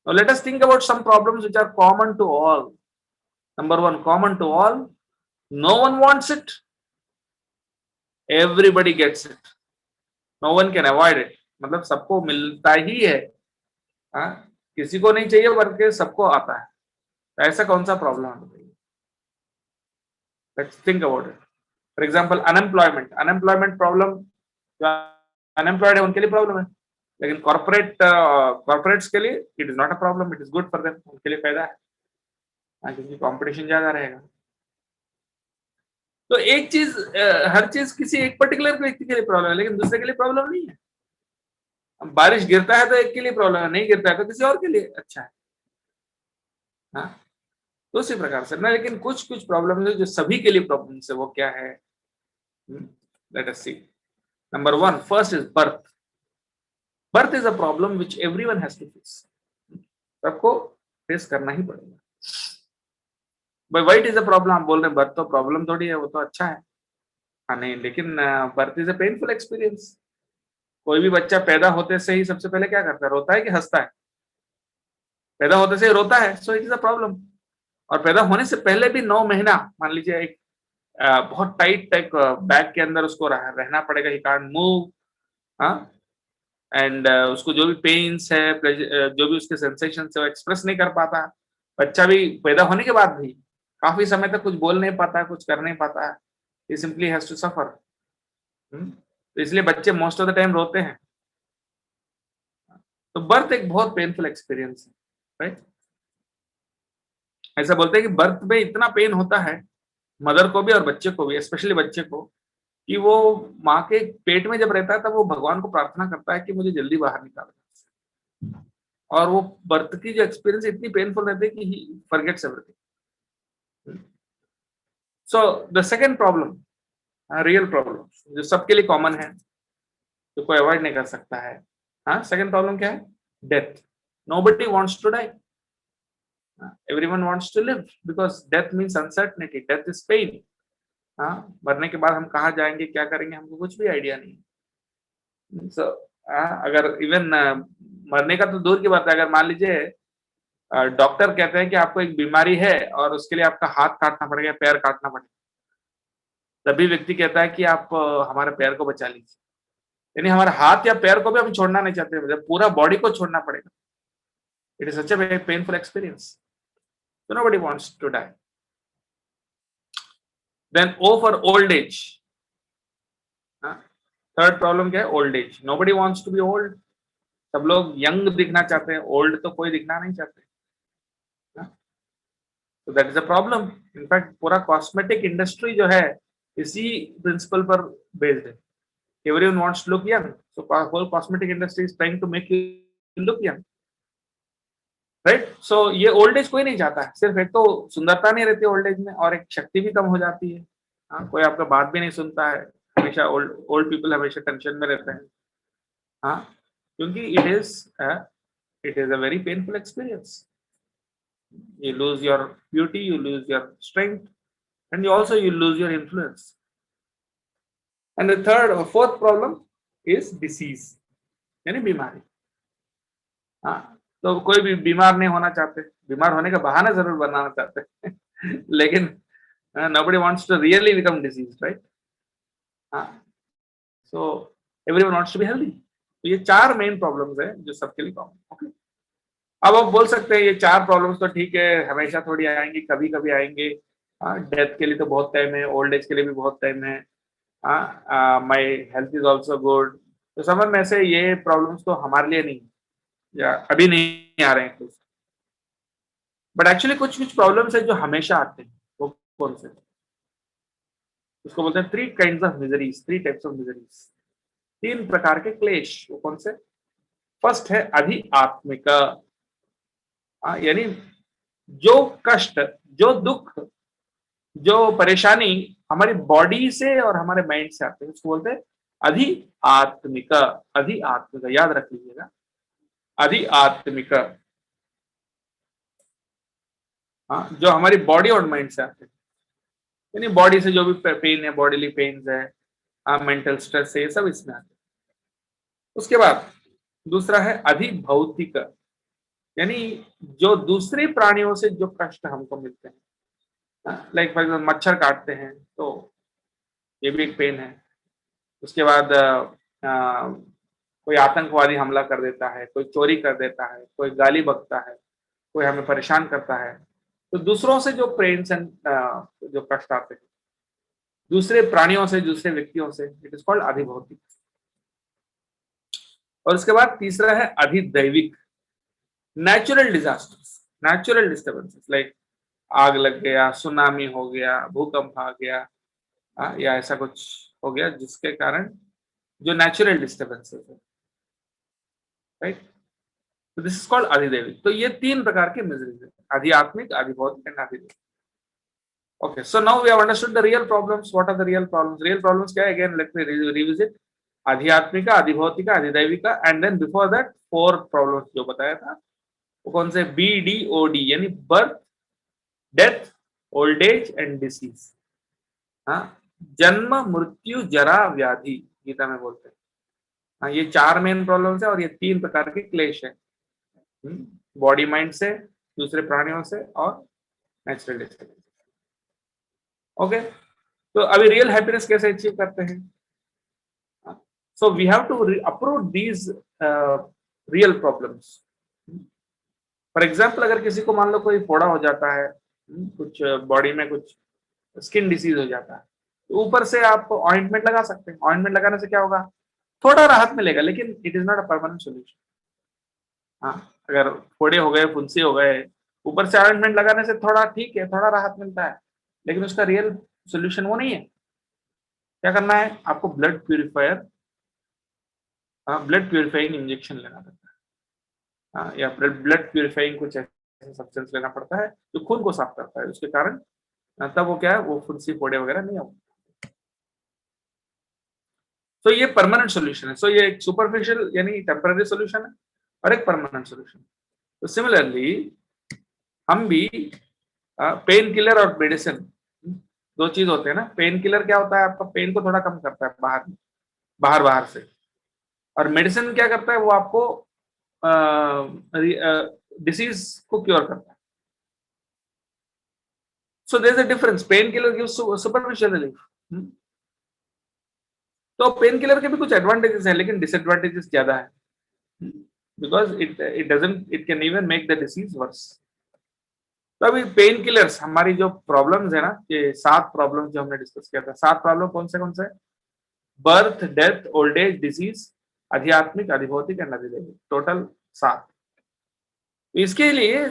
Now let us think about some problems which are common to all. Number one, common to all. No one wants it. Everybody gets it. No one can avoid it. मतलब सबको मिलता ही है. किसी को नहीं चाहिए बल्कि सबको आता है. ऐसा कौन सा प्रॉब्लम है? Let's think about it. For example, unemployment. Unemployment problem. Unemployed है उनके लिए प्रॉब्लम है. लेकिन कॉर्पोरेट्स के लिए it is not a problem, it is good for them. उनके लिए फायदा है, क्योंकि कंपटीशन ज्यादा रहेगा. तो एक चीज, हर चीज किसी एक पर्टिकुलर व्यक्ति के लिए प्रॉब्लम है, लेकिन दूसरे के लिए प्रॉब्लम नहीं है. बारिश गिरता है तो एक के लिए प्रॉब्लम है, नहीं गिरता है तो किसी और के लिए अच्छा है. तो उसी प्रकार से ना, लेकिन कुछ कुछ प्रॉब्लम है जो सभी के लिए प्रॉब्लम है. वो क्या है? Let us see. Number one, first is birth. Birth is a problem which everyone has to face. सबको फेस करना ही पड़ेगा. But why it is a problem? आप बोल रहे हैं बर्थ तो प्रॉब्लम थोड़ी है, वो तो अच्छा है. नहीं, लेकिन birth is a painful experience. कोई भी बच्चा पैदा होते से ही सबसे पहले क्या करता है? रोता है कि हंसता है? पैदा होते से ही रोता है. So it is a problem. और पैदा होने से पहले भी 9 महीना, मान लीजिए एक बहुत टाइट टाइप बैग के अंदर उसको रहना पड़ेगा. He can't move. एंड उसको जो भी पेन्स है, जो भी उसके सेंसेशंस है, वो एक्सप्रेस नहीं कर पाता. बच्चा भी पैदा होने के बाद भी काफी समय तक कुछ बोल नहीं पाता, कुछ कर नहीं पाता. ही सिंपली हैज टू सफर. तो इसलिए बच्चे मोस्ट ऑफ द टाइम रोते हैं. तो बर्थ एक बहुत पेनफुल एक्सपीरियंस है, राइट? ऐसा बोलते हैं कि बर्थ में इतना पेन होता है मदर को भी और बच्चे को भी, स्पेशली बच्चे को, कि वो माँ के पेट में जब रहता है तब वो भगवान को प्रार्थना करता है कि मुझे जल्दी बाहर निकालो. और वो बर्थ की जो एक्सपीरियंस इतनी पेनफुल रहती है कि he forgets everything. So the second problem, real problem जो सबके लिए कॉमन है, जो कोई अवॉइड नहीं कर सकता है. सेकंड प्रॉब्लम क्या है? Death. Nobody wants to die. Everyone wants to live, because death means uncertainty. Death is pain. मरने के बाद हम कहाँ जाएंगे, क्या करेंगे, हमको कुछ भी आइडिया नहीं. सो अगर इवन मरने का तो दूर की बात है, अगर मान लीजिए डॉक्टर कहते हैं कि आपको एक बीमारी है और उसके लिए आपका हाथ काटना पड़ेगा, पैर काटना पड़ेगा, तभी व्यक्ति कहता है कि आप हमारे पैर को बचा लीजिए. यानी हमारे हाथ या पैर को भी हम छोड़ना नहीं चाहते, मतलब पूरा बॉडी को छोड़ना पड़ेगा. It is such a painful experience. So nobody wants to die. Then O for old age. Third problem क्या है? Old age. Nobody wants to be old. सब लोग यंग दिखना चाहते हैं, ओल्ड तो कोई दिखना नहीं चाहते. So that is a problem. In fact पूरा कॉस्मेटिक इंडस्ट्री जो है इसी प्रिंसिपल पर बेस्ड है. Everyone wants to look young. So whole cosmetic industry is trying to make you look young. Right. So ये ओल्ड एज कोई नहीं चाहता है. सिर्फ एक तो सुंदरता नहीं रहती ओल्ड एज में, और एक शक्ति भी कम हो जाती है. कोई आपका बात भी नहीं सुनता है. हमेशा ओल्ड पीपल हमेशा टेंशन में रहते हैं. क्योंकि it is a very painful experience. You lose your beauty, you lose your strength, and you lose your influence. And the fourth problem is disease, यानी बीमारी. तो कोई भी बीमार नहीं होना चाहते, बीमार होने का बहाना जरूर बनाना चाहते हैं. लेकिन nobody wants to really become diseased, right? So everyone wants to be healthy. तो ये 4 मेन प्रॉब्लम्स है जो सबके लिए कॉमन. ओके. अब आप बोल सकते हैं ये 4 प्रॉब्लम्स तो ठीक है, हमेशा थोड़ी आएंगी, कभी कभी आएंगे. डेथ के लिए तो बहुत टाइम है, ओल्ड एज के लिए भी बहुत टाइम है. My health is also good. तो समझ में से ये प्रॉब्लम्स तो हमारे लिए नहीं, या अभी नहीं आ रहे हैं कुछ. बट एक्चुअली कुछ प्रॉब्लम्स है जो हमेशा आते हैं. वो कौन से? उसको बोलते हैं 3 kinds of miseries, 3 types of miseries, 3 प्रकार के क्लेश। वो कौन से? फर्स्ट है अधि आत्मिक, यानी जो कष्ट, जो दुख, जो परेशानी हमारी बॉडी से और हमारे माइंड से आते हैं, उसको बोलते हैं अधि आत्मिक। अधि आत्मिक याद रख लीजिएगा, अधि आत्मिक, जो हमारी बॉडी और माइंड से आते हैं, यानी बॉडी से जो भी पेन है, बॉडीली पेन्स है, मेंटल स्ट्रेस है, ये सब इसमें आते हैं। उसके बाद दूसरा है अधि भौतिक, यानी जो दूसरे प्राणियों से जो कष्ट हमको मिलते हैं, लाइक फॉर एग्जाम्पल मच्छर काटते हैं तो ये भी एक पेन है। उसके बाद कोई आतंकवादी हमला कर देता है, कोई चोरी कर देता है, कोई गाली बकता है, कोई हमें परेशान करता है, तो दूसरों से जो पेन्स एंड जो कष्ट आते हैं दूसरे प्राणियों से, दूसरे व्यक्तियों से, इट इज कॉल्ड अधिभौतिक। और उसके बाद तीसरा है अधिदैविक, natural disasters, natural disturbances, like आग लग गया, सुनामी हो गया, भूकंप आ गया, या ऐसा कुछ हो गया जिसके कारण जो नेचुरल डिस्टर्बेंसेस है, राइट। तो दिस इज कॉल्ड अधिदैविक। तो ये 3 प्रकार के मिजरीज है, आध्यात्मिक, अधिभौतिक and अधिदैविक। Okay, so now we have understood the real problems. What are the real problems? Real problems क्या है? Again, let me revisit. आध्यात्मिका, अधिभौतिका, अधिदैविका, and then before that 4 problems जो बताया था, वो कौन से? BDOD, यानी birth, death, old age and disease. हाँ, जन्म, मृत्यु, जरा, व्याधि, गीता में बोलते हैं। हाँ, ये 4 मेन प्रॉब्लम्स है और ये 3 प्रकार के क्लेश है, बॉडी माइंड से, दूसरे प्राणियों से और नेचुरल डिस्टर्बेंस। ओके, तो अभी रियल हैप्पीनेस कैसे अचीव करते हैं? So we have to approach these real problems. For example, अगर किसी को मान लो कोई फोड़ा हो जाता है, कुछ बॉडी में कुछ स्किन डिसीज हो जाता है, तो ऊपर से आप ऑइंटमेंट लगा सकते हैं। ऑइंटमेंट लगाने से क्या होगा? थोड़ा राहत मिलेगा, लेकिन it is not a permanent solution. हाँ, अगर फोड़े हो गए, फुंसी हो गए, ऊपर से ऑइंटमेंट लगाने से थोड़ा ठीक है, थोड़ा राहत मिलता है, लेकिन उसका रियल सोल्यूशन वो नहीं है। क्या करना है? आपको blood purifier, blood purifying injection लेना पड़ता है, या ब्लड प्यूरिफाइंग कुछ ऐसा सब्सटेंस लेना पड़ता है जो खून को साफ करता है। उसके कारण तब वो क्या है, वो फुंसी फोड़े वगैरह नहीं होते। तो ये परमानेंट सोल्यूशन है। सो ये एक सुपरफिशियल यानी टेम्पररी सोल्यूशन है और एक परमानेंट सोल्यूशन। तो सिमिलरली हम भी पेन किलर और मेडिसिन, 2 चीज होते हैं ना। पेन किलर क्या होता है? आपका पेन को थोड़ा कम करता है बाहर से, और मेडिसिन क्या करता है? वो आपको डिसीज को क्योर करता है। So there is a difference. Pain killer gives superficial relief. तो पेन किलर के भी कुछ एडवांटेजेस हैं, लेकिन डिसएडवांटेजेस ज्यादा है, because it can even make the disease worse. तो अभी पेन किलर्स, हमारी जो प्रॉब्लम्स है ना, ये 7 प्रॉब्लम्स जो हमने डिस्कस किया था, 7 प्रॉब्लम कौन से? Birth, death, old age, disease, आध्यात्मिक, अधिभौतिक एंड अधिदैविक, टोटल 7। इसके लिए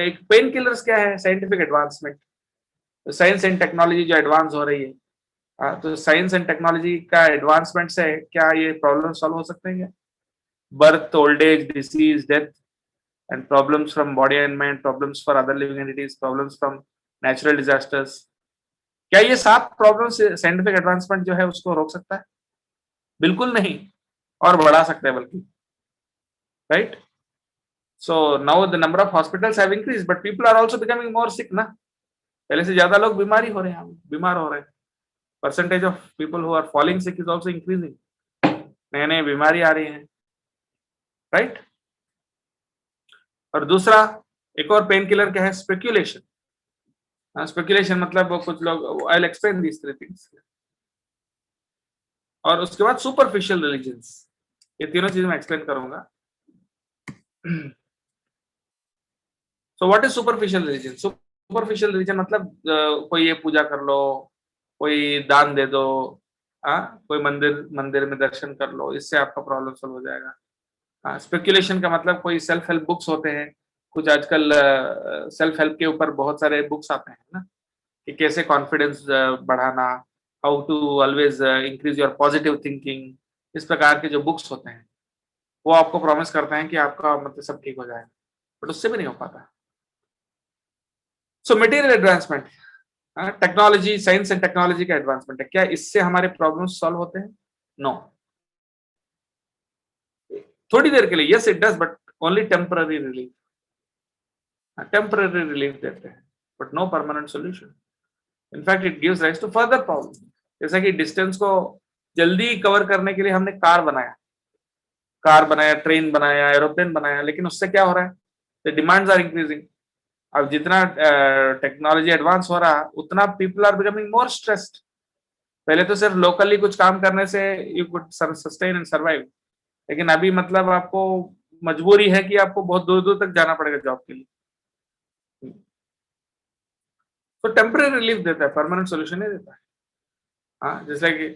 एक पेन किलर्स क्या है? Scientific advancement, science and technology जो एडवांस हो रही है, तो साइंस एंड टेक्नोलॉजी का एडवांसमेंट से क्या ये प्रॉब्लम सॉल्व हो सकते हैं क्या? Birth, old age, disease, death and problems from body and mind, problems for other living entities, problems from natural disasters, क्या ये 7 प्रॉब्लम्स साइंटिफिक एडवांसमेंट जो है उसको रोक सकता है? बिल्कुल नहीं, और बढ़ा सकता है बल्कि, right. So now the number of hospitals have increased, but people are also becoming more sick ना। पहले से ज्यादा लोग बीमार हो रहे हैं। Percentage of people who are falling sick is also increasing. नए बीमारी आ रही है, राइट। और दूसरा एक और पेन किलर क्या है? स्पेक्यूलेशन। स्पेक्यूलेशन मतलब वो कुछ लोग, I will explain these 3 things. और उसके बाद सुपरफिशियल रिलीजन्स, ये तीनों चीजें मैं एक्सप्लेन करूंगा। So what is superficial religion? Superficial religion मतलब कोई ये पूजा कर लो, कोई दान दे दो, कोई मंदिर में दर्शन कर लो, इससे आपका प्रॉब्लम सॉल्व हो जाएगा। स्पेक्यूलेशन का मतलब कोई सेल्फ हेल्प बुक्स होते हैं, कुछ आजकल सेल्फ हेल्प के ऊपर बहुत सारे बुक्स आते हैं ना, कि कैसे कॉन्फिडेंस बढ़ाना, how to always increase your positive thinking, इस प्रकार के जो बुक्स होते हैं वो आपको प्रॉमिस करते हैं कि आपका मतलब सब ठीक हो जाए, बट उससे भी नहीं हो पाता। So material advancement, technology, science and technology का एडवांसमेंट है, क्या इससे हमारे प्रॉब्लम्स सॉल्व होते हैं? नो, थोड़ी देर के लिए yes it does, but only temporary relief, temporary relief देते हैं, but no permanent solution. In fact it gives rise to further problem. जैसा कि डिस्टेंस को जल्दी कवर करने के लिए हमने कार बनाया, ट्रेन बनाया, एरोप्लेन बनाया, लेकिन उससे क्या हो रहा है? The demands are increasing. अब जितना टेक्नोलॉजी एडवांस हो रहा उतना people are becoming more stressed. पहले तो सिर्फ लोकली कुछ काम करने से you could sustain and survive, लेकिन अभी मतलब आपको मजबूरी है कि आपको बहुत दूर दूर तक जाना पड़ेगा जॉब के लिए। तो टेम्पररी रिलीफ देता है, परमानेंट सोल्यूशन नहीं देता है। हाँ, जैसे कि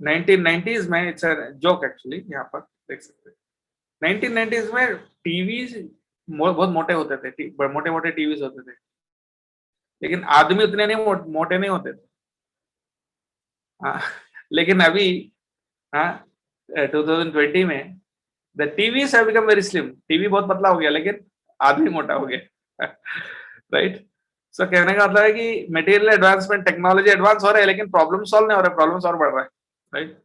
1990s में, इट्स जोक एक्चुअली, यहाँ पर देख सकते हैं 1990s में टीवी बहुत मोटे होते थे, मोटे मोटे टीवीज होते थे, लेकिन आदमी उतने नहीं मोटे नहीं होते थे। हाँ, लेकिन अभी, हाँ, 2020 में the TVs have become very slim. TV बहुत पतला हो गया लेकिन आदमी मोटा हो गया। राइट। सो कहने का मतलब है कि मटेरियल एडवांसमेंट, टेक्नोलॉजी एडवांस हो रहा है, लेकिन प्रॉब्लम सॉल्व नहीं हो रहा है, प्रॉब्लम्स और बढ़ रहा है। राइट।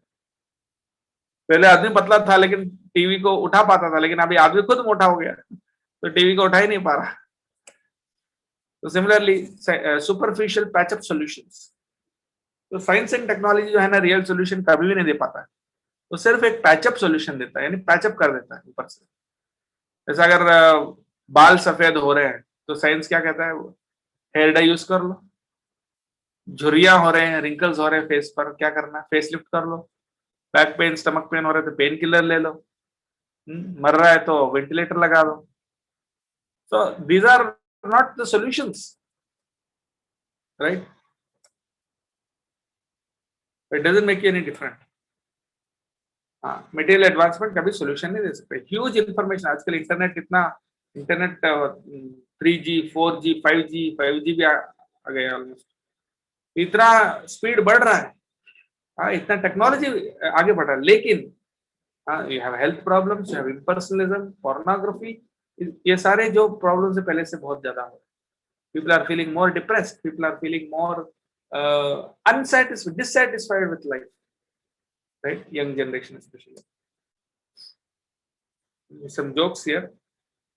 पहले आदमी पतला था लेकिन टीवी को उठा पाता था, लेकिन अभी आदमी खुद मोटा हो गया तो टीवी को उठा ही नहीं पा रहा। तो सिमिलरली सुपरफिशियल पैचअप सॉल्यूशंस, तो साइंस एंड टेक्नोलॉजी जो है ना, रियल सॉल्यूशन कभी भी नहीं दे पाता है, तो सिर्फ एक पैचअप सॉल्यूशन देता है, यानी पैचअप कर देता है ऊपर से। जैसे अगर बाल सफेद हो रहे हैं तो साइंस क्या कहता है? वो हेयर डाई यूज कर लो। झुर्रियां हो रहे हैं, रिंकल्स हो रहे हैं फेस पर, क्या करना है? फेस लिफ्ट कर लो। बैक पेन, स्टमक पेन हो रहे हैं तो पेन किलर ले लो। मर रहा है तो वेंटिलेटर लगा दो। So these are not the solutions, right? It doesn't make you any different. Material advancement कभी सोल्यूशन नहीं दे सकते। ह्यूज इंफॉर्मेशन, आजकल इंटरनेट 3G 4G 5G भी आ गया ऑलमोस्ट। इतना स्पीड बढ़ रहा है, इतना टेक्नोलॉजी आगे बढ़ रहा है, लेकिन you have health problems, you have impersonalism, pornography, ये सारे जो प्रॉब्लम्स है पहले से बहुत ज्यादा हो रहे हैं। People are feeling more depressed. People are feeling more dissatisfied with life, right? Young generation especially. Some jokes here.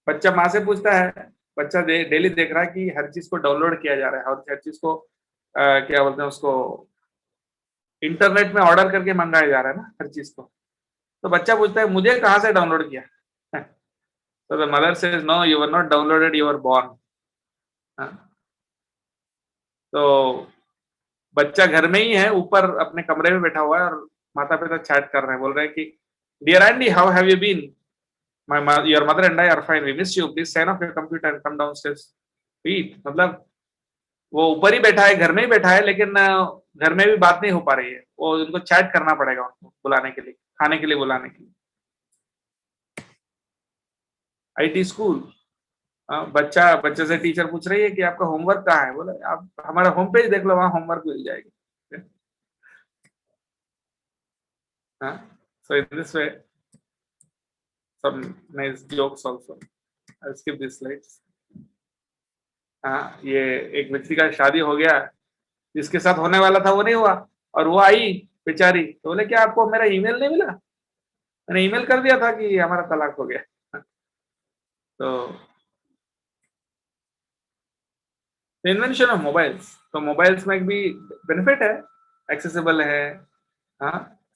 बच्चा माँ से पूछता है, बच्चा डेली देख रहा है कि हर चीज को डाउनलोड किया जा रहा है, और हर चीज को क्या बोलते हैं उसको, इंटरनेट में ऑर्डर करके मंगाया जा रहा है ना हर चीज को। तो बच्चा पूछता है मुझे कहाँ से डाउनलोड किया? तो the mother says no, you are not downloaded, you are born. तो बच्चा घर में ही है, ऊपर अपने कमरे में बैठा हुआ है, और माता पिता चैट कर रहे हैं, बोल रहे हैं कि dear Andy, how have you been? Your mother and I are fine, we miss you, please sign off your computer and come downstairs eat. मतलब वो ऊपर ही बैठा है, घर में ही बैठा है, लेकिन घर में भी बात नहीं हो पा रही है, वो उनको चैट करना पड़ेगा, उनको बुलाने के लिए, खाने के लिए बुलाने के लिए। IT स्कूल, बच्चे से टीचर पूछ रही है कि आपका होमवर्क कहाँ है? बोले आप हमारा होम पेज देख लो, वहां होमवर्क मिल जाएगी। So in this way, some nice jokes also. I'll skip these slides. ये एक व्यक्ति का शादी हो गया, जिसके साथ होने वाला था वो नहीं हुआ, और वो आई बेचारी, तो बोले क्या आपको मेरा ईमेल नहीं मिला? मैंने ईमेल कर दिया था कि हमारा तलाक हो गया। तो इन्वेंशन ऑफ मोबाइल्स, तो मोबाइल्स में भी बेनिफिट है, एक्सेसिबल है,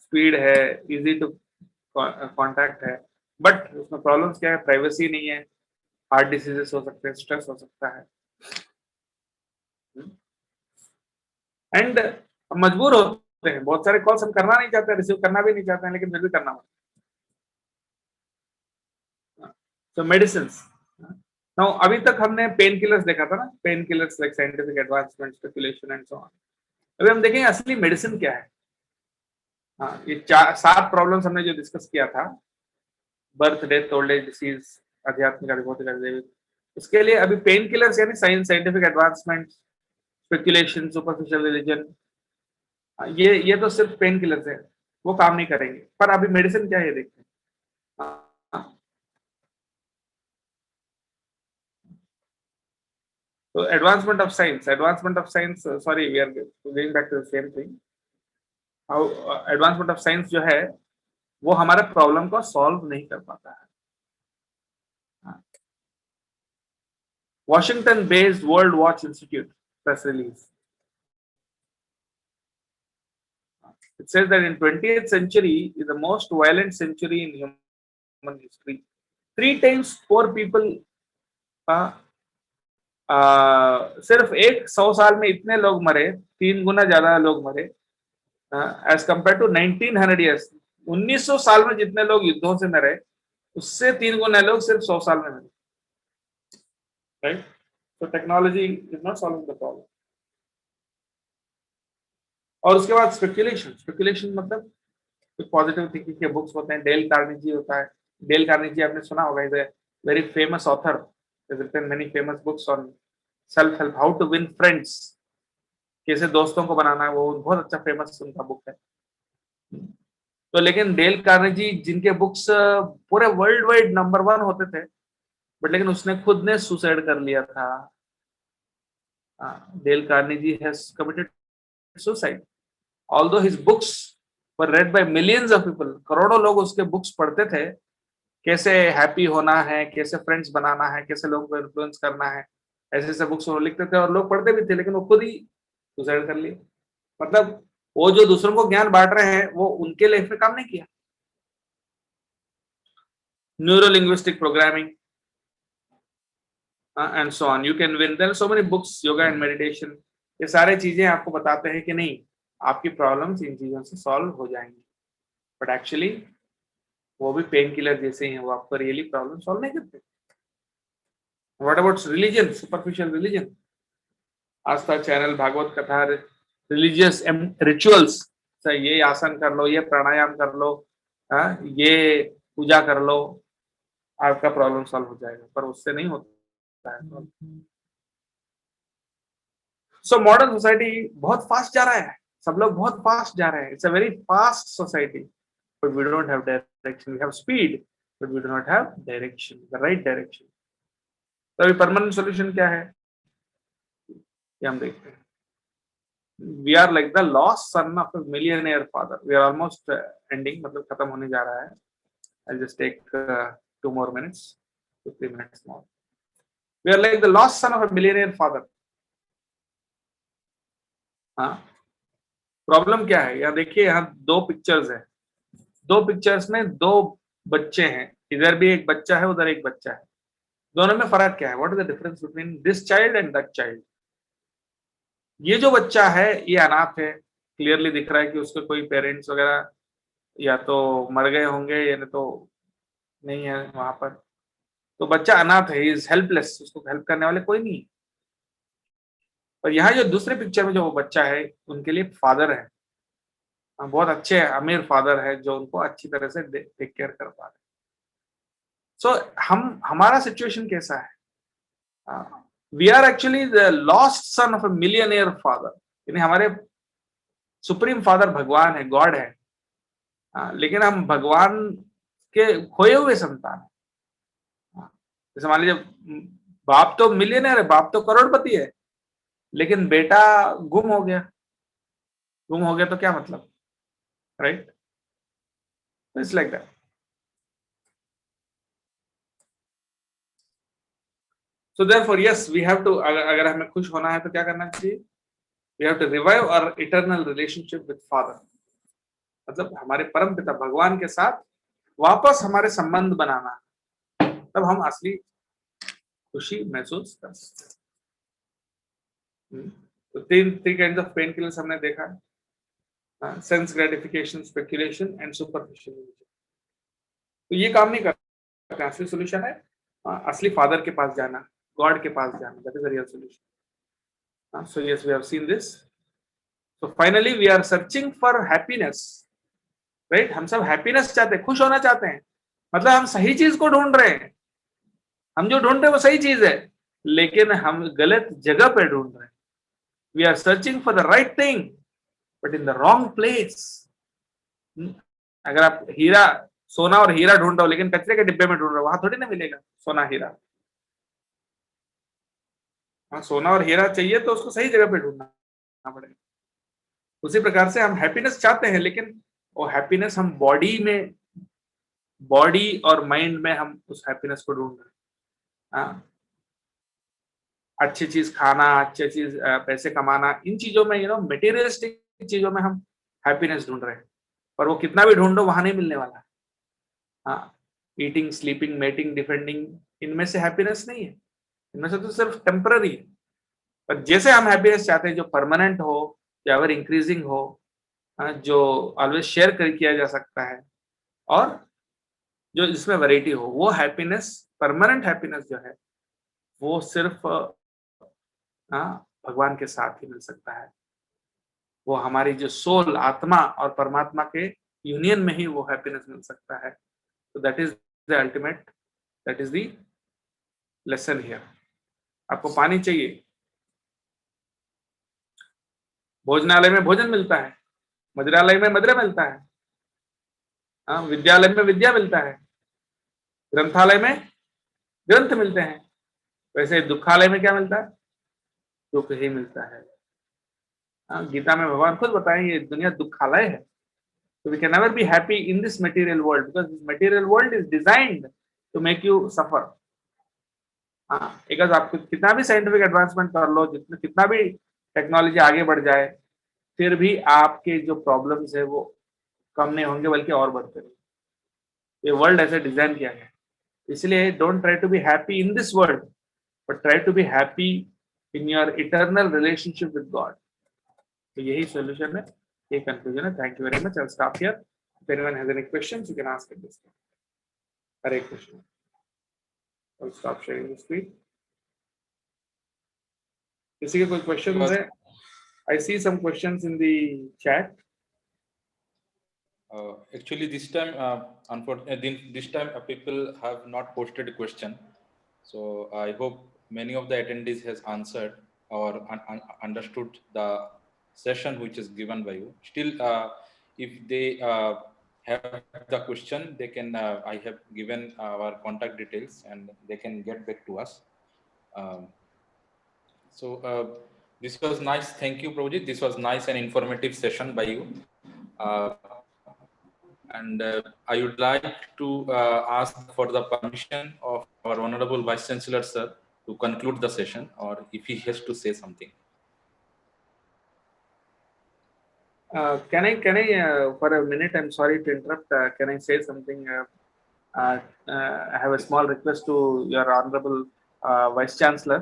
स्पीड है, इजी टू कांटेक्ट है, बट उसमें प्रॉब्लम्स क्या है? प्राइवेसी नहीं है, हार्ट डिसीजेस हो सकते हैं, स्ट्रेस हो सकता है, एंड मजबूर होते हैं। बहुत सारे कॉल्स हम करना नहीं चाहते, रिसीव करना भी नहीं चाहते हैं, लेकिन फिर भी करना पड़ता है। तो मेडिसिन्स, नाउ अभी तक हमने पेन किलर्स देखा था ना, pain killers like scientific advancement, speculation and so on. अभी हम देखेंगे असली मेडिसिन क्या है। ये 7 प्रॉब्लम्स हमने जो डिस्कस किया था, birth, death, old age, disease, आध्यात्मिक, भौतिक, जैविक, उसके लिए अभी पेन किलर्स यानी scientific advancement, speculation, superficial religion, ये तो सिर्फ पेन किलर्स है, वो काम नहीं करेंगे। पर अभी मेडिसिन क्या है देखते हैं। तो advancement of science, sorry we are going back to the same thing. How advancement of science जो है वो हमारे प्रॉब्लम को सॉल्व नहीं कर पाता है। Washington based World Watch Institute press release. It says that in 20th century is the most violent century in human history. 3 times 4 people सिर्फ 100 साल में इतने लोग मरे, 3 गुना ज्यादा लोग मरे एज कंपेयर टू 1900 years. 1900 साल में जितने लोग युद्धों से मरे उससे 3 गुना लोग सिर्फ 100 साल में मरे, right? So technology is not solving the problem. और उसके बाद स्पेकुलेशन मतलब कुछ पॉजिटिव थिंकिंग के बुक्स होते हैं। डेल कार्नेगी होता है। डेल कार्नेगी आपने सुना होगा, is a very famous author, has written many famous books on self help, how to win friends, कैसे दोस्तों को बनाना है, वो बहुत अच्छा फेमस उनका बुक है। तो लेकिन डेल कार्नेगी जिनके बुक्स पूरे वर्ल्ड वाइड नंबर 1 होते थे, बट लेकिन उसने खुद ने सुसाइड कर लिया था। Dale Carnegie has committed suicide. Although his books were read by millions of people, करोड़ों लोग उसके बुक्स पढ़ते थे, कैसे हैप्पी होना है, कैसे फ्रेंड्स बनाना है, कैसे लोगों को इन्फ्लुएंस करना है, ऐसे ऐसे बुक्स वो लिखते थे और लोग पढ़ते भी थे, लेकिन वो खुद ही सुसाइड कर लिए। मतलब वो जो दूसरों को ज्ञान बांट रहे हैं वो उनके लाइफ में काम नहीं किया। Neuro linguistic programming and so on, you can win. There are so many books, yoga and meditation, ये सारे चीजें आपको बताते हैं कि नहीं आपकी प्रॉब्लम्स इन चीजों से सॉल्व हो जाएंगी, बट एक्चुअली वो भी पेन किलर जैसे ही हैं, वो आपको रियली प्रॉब्लम सॉल्व नहीं करते। What about religion, superficial religion, Aastha channel, Bhagwat कथा, रिलीजियस रिचुअल्स, ये आसन कर लो, ये प्राणायाम कर लो, ये पूजा कर लो, आपका प्रॉब्लम सॉल्व हो जाएगा, पर उससे नहीं होता। सो मॉडर्न सोसाइटी बहुत फास्ट जा रहा है, सब लोग बहुत फास्ट जा रहे हैं। It's a very fast society, but we don't have direction. We have speed but we do not have direction, the right direction. तो अभी परमानेंट सॉल्यूशन क्या है ये हम देखते हैं। We are like the lost son of a millionaire father. We are almost ending, मतलब खत्म होने जा रहा है। I just take 2 more minutes, 3 minutes more. We are like the lost son of a millionaire father. हाँ, problem क्या है? यहाँ देखिए, यहाँ 2 पिक्चर्स है। 2 पिक्चर्स में 2 बच्चे हैं, इधर भी एक बच्चा है, उधर एक बच्चा है। दोनों में फर्क क्या है? What is the difference between this child and that child? ये जो बच्चा है ये अनाथ है, क्लियरली दिख रहा है कि उसके कोई पेरेंट्स वगैरह या तो मर गए होंगे या तो नहीं है वहां पर। तो बच्चा अनाथ है, इज हेल्पलेस, उसको हेल्प करने वाले कोई नहीं। और यहाँ जो दूसरे पिक्चर में जो वो बच्चा है उनके लिए फादर है, बहुत अच्छे अमीर फादर है जो उनको अच्छी तरह से टेक केयर कर पा रहे। सो हमारा सिचुएशन कैसा है? We are actually the lost son of a millionaire father. यानी हमारे सुप्रीम फादर भगवान है, गॉड है, लेकिन हम भगवान के खोए हुए संतान है। जैसे मान लीजिए बाप तो मिलियनेयर है, बाप तो करोड़पति है, लेकिन बेटा गुम हो गया। गुम हो गया तो क्या मतलब, right? It's like that. So therefore yes, we have to, अगर हमें खुश होना है तो क्या करना चाहिए? We have to revive our eternal relationship with father. मतलब हमारे परम पिता भगवान के साथ वापस हमारे संबंध बनाना, तब हम असली खुशी महसूस कर सकते हैं। तो 3 काइंड्स ऑफ पेन किलर्स हमने देखा, sense gratification, speculation and superficial. तो ये काम नहीं करते। असली सोल्यूशन है असली फादर के पास जाना, गॉड के पास जाना, that is the real solution. So yes, we have seen this. So finally we are searching for happiness, right? हम सब हैप्पीनेस चाहते हैं, खुश होना चाहते हैं, मतलब हम सही चीज को ढूंढ रहे हैं। हम जो ढूंढ रहे हैं वो सही चीज है, लेकिन हम गलत जगह पे ढूंढ रहे हैं। We are searching for the right thing, but in the wrong place. अगर आप हीरा, सोना और हीरा ढूंढ रहे हो लेकिन कचरे के डिब्बे में ढूंढ रहे हो, वहां थोड़ी ना मिलेगा सोना हीरा। हाँ, सोना और हीरा चाहिए तो उसको सही जगह पे ढूंढना पड़ेगा। उसी प्रकार से हम हैप्पीनेस चाहते हैं, लेकिन वो हैप्पीनेस हम बॉडी और माइंड में हम उस हैप्पीनेस को ढूंढ रहे हैं। हाँ, अच्छी चीज खाना, अच्छी चीज पैसे कमाना, इन चीजों में मटेरियलिस्टिक चीजों में हम हैप्पीनेस ढूंढ रहे हैं, पर वो कितना भी ढूंढो वहां नहीं मिलने वाला। हाँ, ईटिंग, स्लीपिंग, मेटिंग, डिफेंडिंग, इनमें से हैप्पीनेस नहीं है, इनमें से तो सिर्फ टेम्पररी है। पर जैसे हम हैप्पीनेस चाहते हैं जो परमानेंट हो, जो एवर इंक्रीजिंग हो, जो ऑलवेज शेयर किया जा सकता है, और जो इसमें वैरायटी हो, वो हैप्पीनेस, परमानेंट हैप्पीनेस जो है वो सिर्फ भगवान के साथ ही मिल सकता है। वो हमारी जो सोल, आत्मा और परमात्मा के यूनियन में ही वो हैप्पीनेस मिल सकता है। तो that is the ultimate, that is the lesson here. आपको पानी चाहिए, भोजनालय में भोजन मिलता है, मदिरालय में मदिरा मिलता है, विद्यालय में विद्या मिलता है, ग्रंथालय में ग्रंथ मिलते हैं। वैसे दुखालय में क्या मिलता है? दुख ही मिलता है। गीता में भगवान खुद बताएं ये दुनिया दुखालय है। So we can never be happy in this material world because this material world is designed to make you suffer. because आप कितना भी साइंटिफिक एडवांसमेंट कर लो, कितना भी टेक्नोलॉजी आगे बढ़ जाए, फिर भी आपके जो प्रॉब्लम्स है वो कम नहीं होंगे बल्कि और बढ़ते रहेंगे। ये वर्ल्ड ऐसे डिजाइन किया गया है, इसलिए don't try to be happy in this world but try to be happy in your eternal relationship with God. तो यही सोल्यूशन है, ये कंक्लूजन है। Thank you very much. I will stop here. If anyone has any questions you can ask at this time. Hare Krishna. I will stop sharing the screen. किसी के कोई questions है? I see some questions in the chat. Actually, this time, unfortunately, this time people have not posted a question. So I hope many of the attendees has answered or understood the session which is given by you. Still, if they have the question, they can. I have given our contact details, and they can get back to us. So this was nice. Thank you, Prabhuji. This was nice and informative session by you. And I would like to ask for the permission of our Honorable Vice Chancellor, sir, to conclude the session, or if he has to say something. Can I for a minute? I'm sorry to interrupt. Can I say something? I have a small request to your Honorable Vice Chancellor.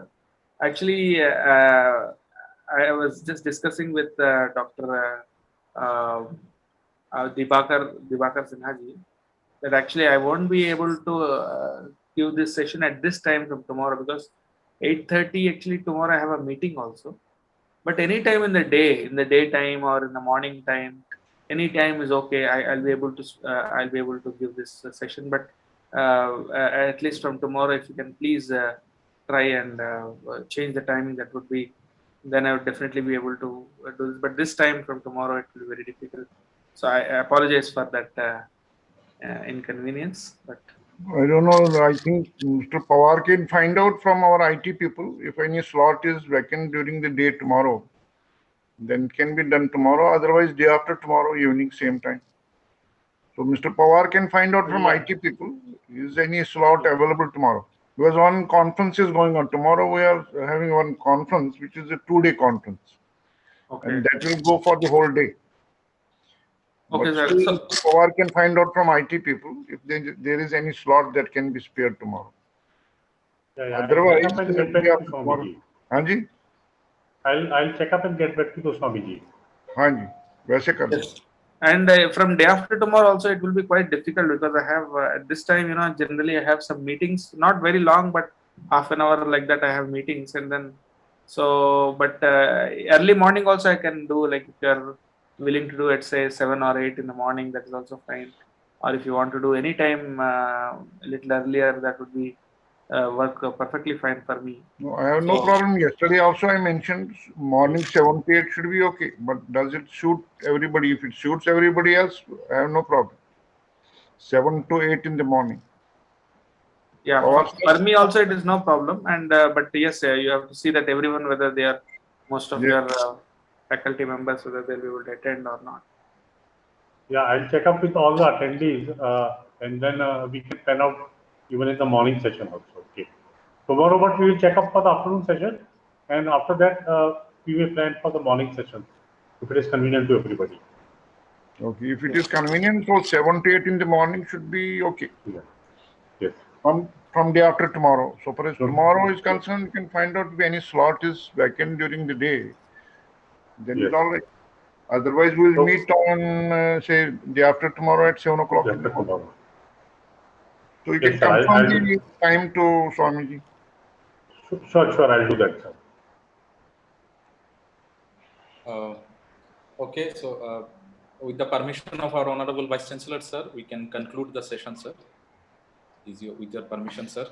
Actually, I was just discussing with Dr. Dibakar Sinha ji that actually I won't be able to give this session at this time from tomorrow because 8:30 actually tomorrow I have a meeting also. But any time in the day, in the daytime or in the morning time, any time is okay. I'll be able to give this session. But at least from tomorrow, if you can please try and change the timing, that would be. Then I would definitely be able to do this. But this time from tomorrow, it will be very difficult. So I apologize for that inconvenience. But I don't know. I think Mr. Pawar can find out from our IT people if any slot is vacant during the day tomorrow. Then it can be done tomorrow. Otherwise, day after tomorrow evening, same time. So Mr. Pawar can find out from IT people is any slot available tomorrow. Because one conference is going on tomorrow. We are having one conference, which is a 2-day conference, and that will go for the whole day. Okay, but sir. still, Mr. Pawar can find out from IT people if there is any slot that can be spared tomorrow. Otherwise, Hanji? I'll check up and get back to you, Swami ji. Hanji, वैसे कर लो. And from day after tomorrow also it will be quite difficult because I have at this time generally I have some meetings, not very long but half an hour like that I have meetings, and then but early morning also I can do, like if you are willing to do at say 7 or 8 in the morning, that is also fine. Or if you want to do any time a little earlier, that would be work perfectly fine for me. No, I have no So- problem. Yesterday also I mentioned morning 7 to 8 should be okay. But does it suit everybody? If it suits everybody else, I have no problem. 7 to 8 in the morning. Yeah, Or for me also it is no problem. And but yes, you have to see that everyone, whether they are most of Yes. your faculty members, whether they'll be able to attend or not. Yeah, I'll check up with all the attendees, and then we can plan out even in the morning session also. Okay. Tomorrow, but we will check up for the afternoon session, and after that, we will plan for the morning session if it is convenient to everybody. Okay, if it is convenient, so 7 to 8 in the morning should be okay. Yeah. Yes. From day after tomorrow. So far as Sure. tomorrow is concerned, you can find out if any slot is vacant during the day. Then Yes. it's all right. Otherwise, we'll So- meet on say day after tomorrow at 7 o'clock in After the morning. tomorrow. So you Yes, can sir, I'll confirm do- the time to Swamiji. Sure, I'll do that, sir. Okay, so with the permission of our Honorable Vice Chancellor, sir, we can conclude the session, sir. With your permission, sir.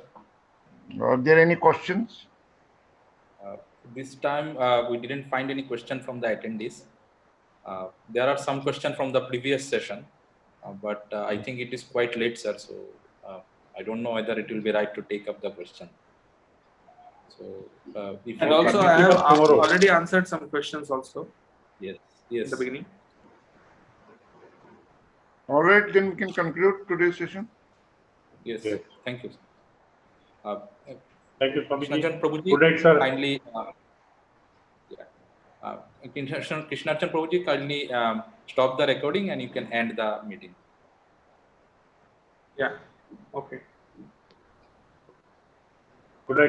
Are there any questions? This time we didn't find any question from the attendees. There are some questions from the previous session, but I think it is quite late, sir. So I don't know whether it will be right to take up the question. So if And you also, permit- I have tomorrow. already answered some questions also yes, in yes. the beginning. All right, then we can conclude today's session. Yes. Yes. Thank you. Thank you, Swamiji. Krishnachan Prabhuji, Good night, sir. kindly. Krishnachan Prabhuji, kindly stop the recording and you can end the meeting. Yeah. Okay. Good night.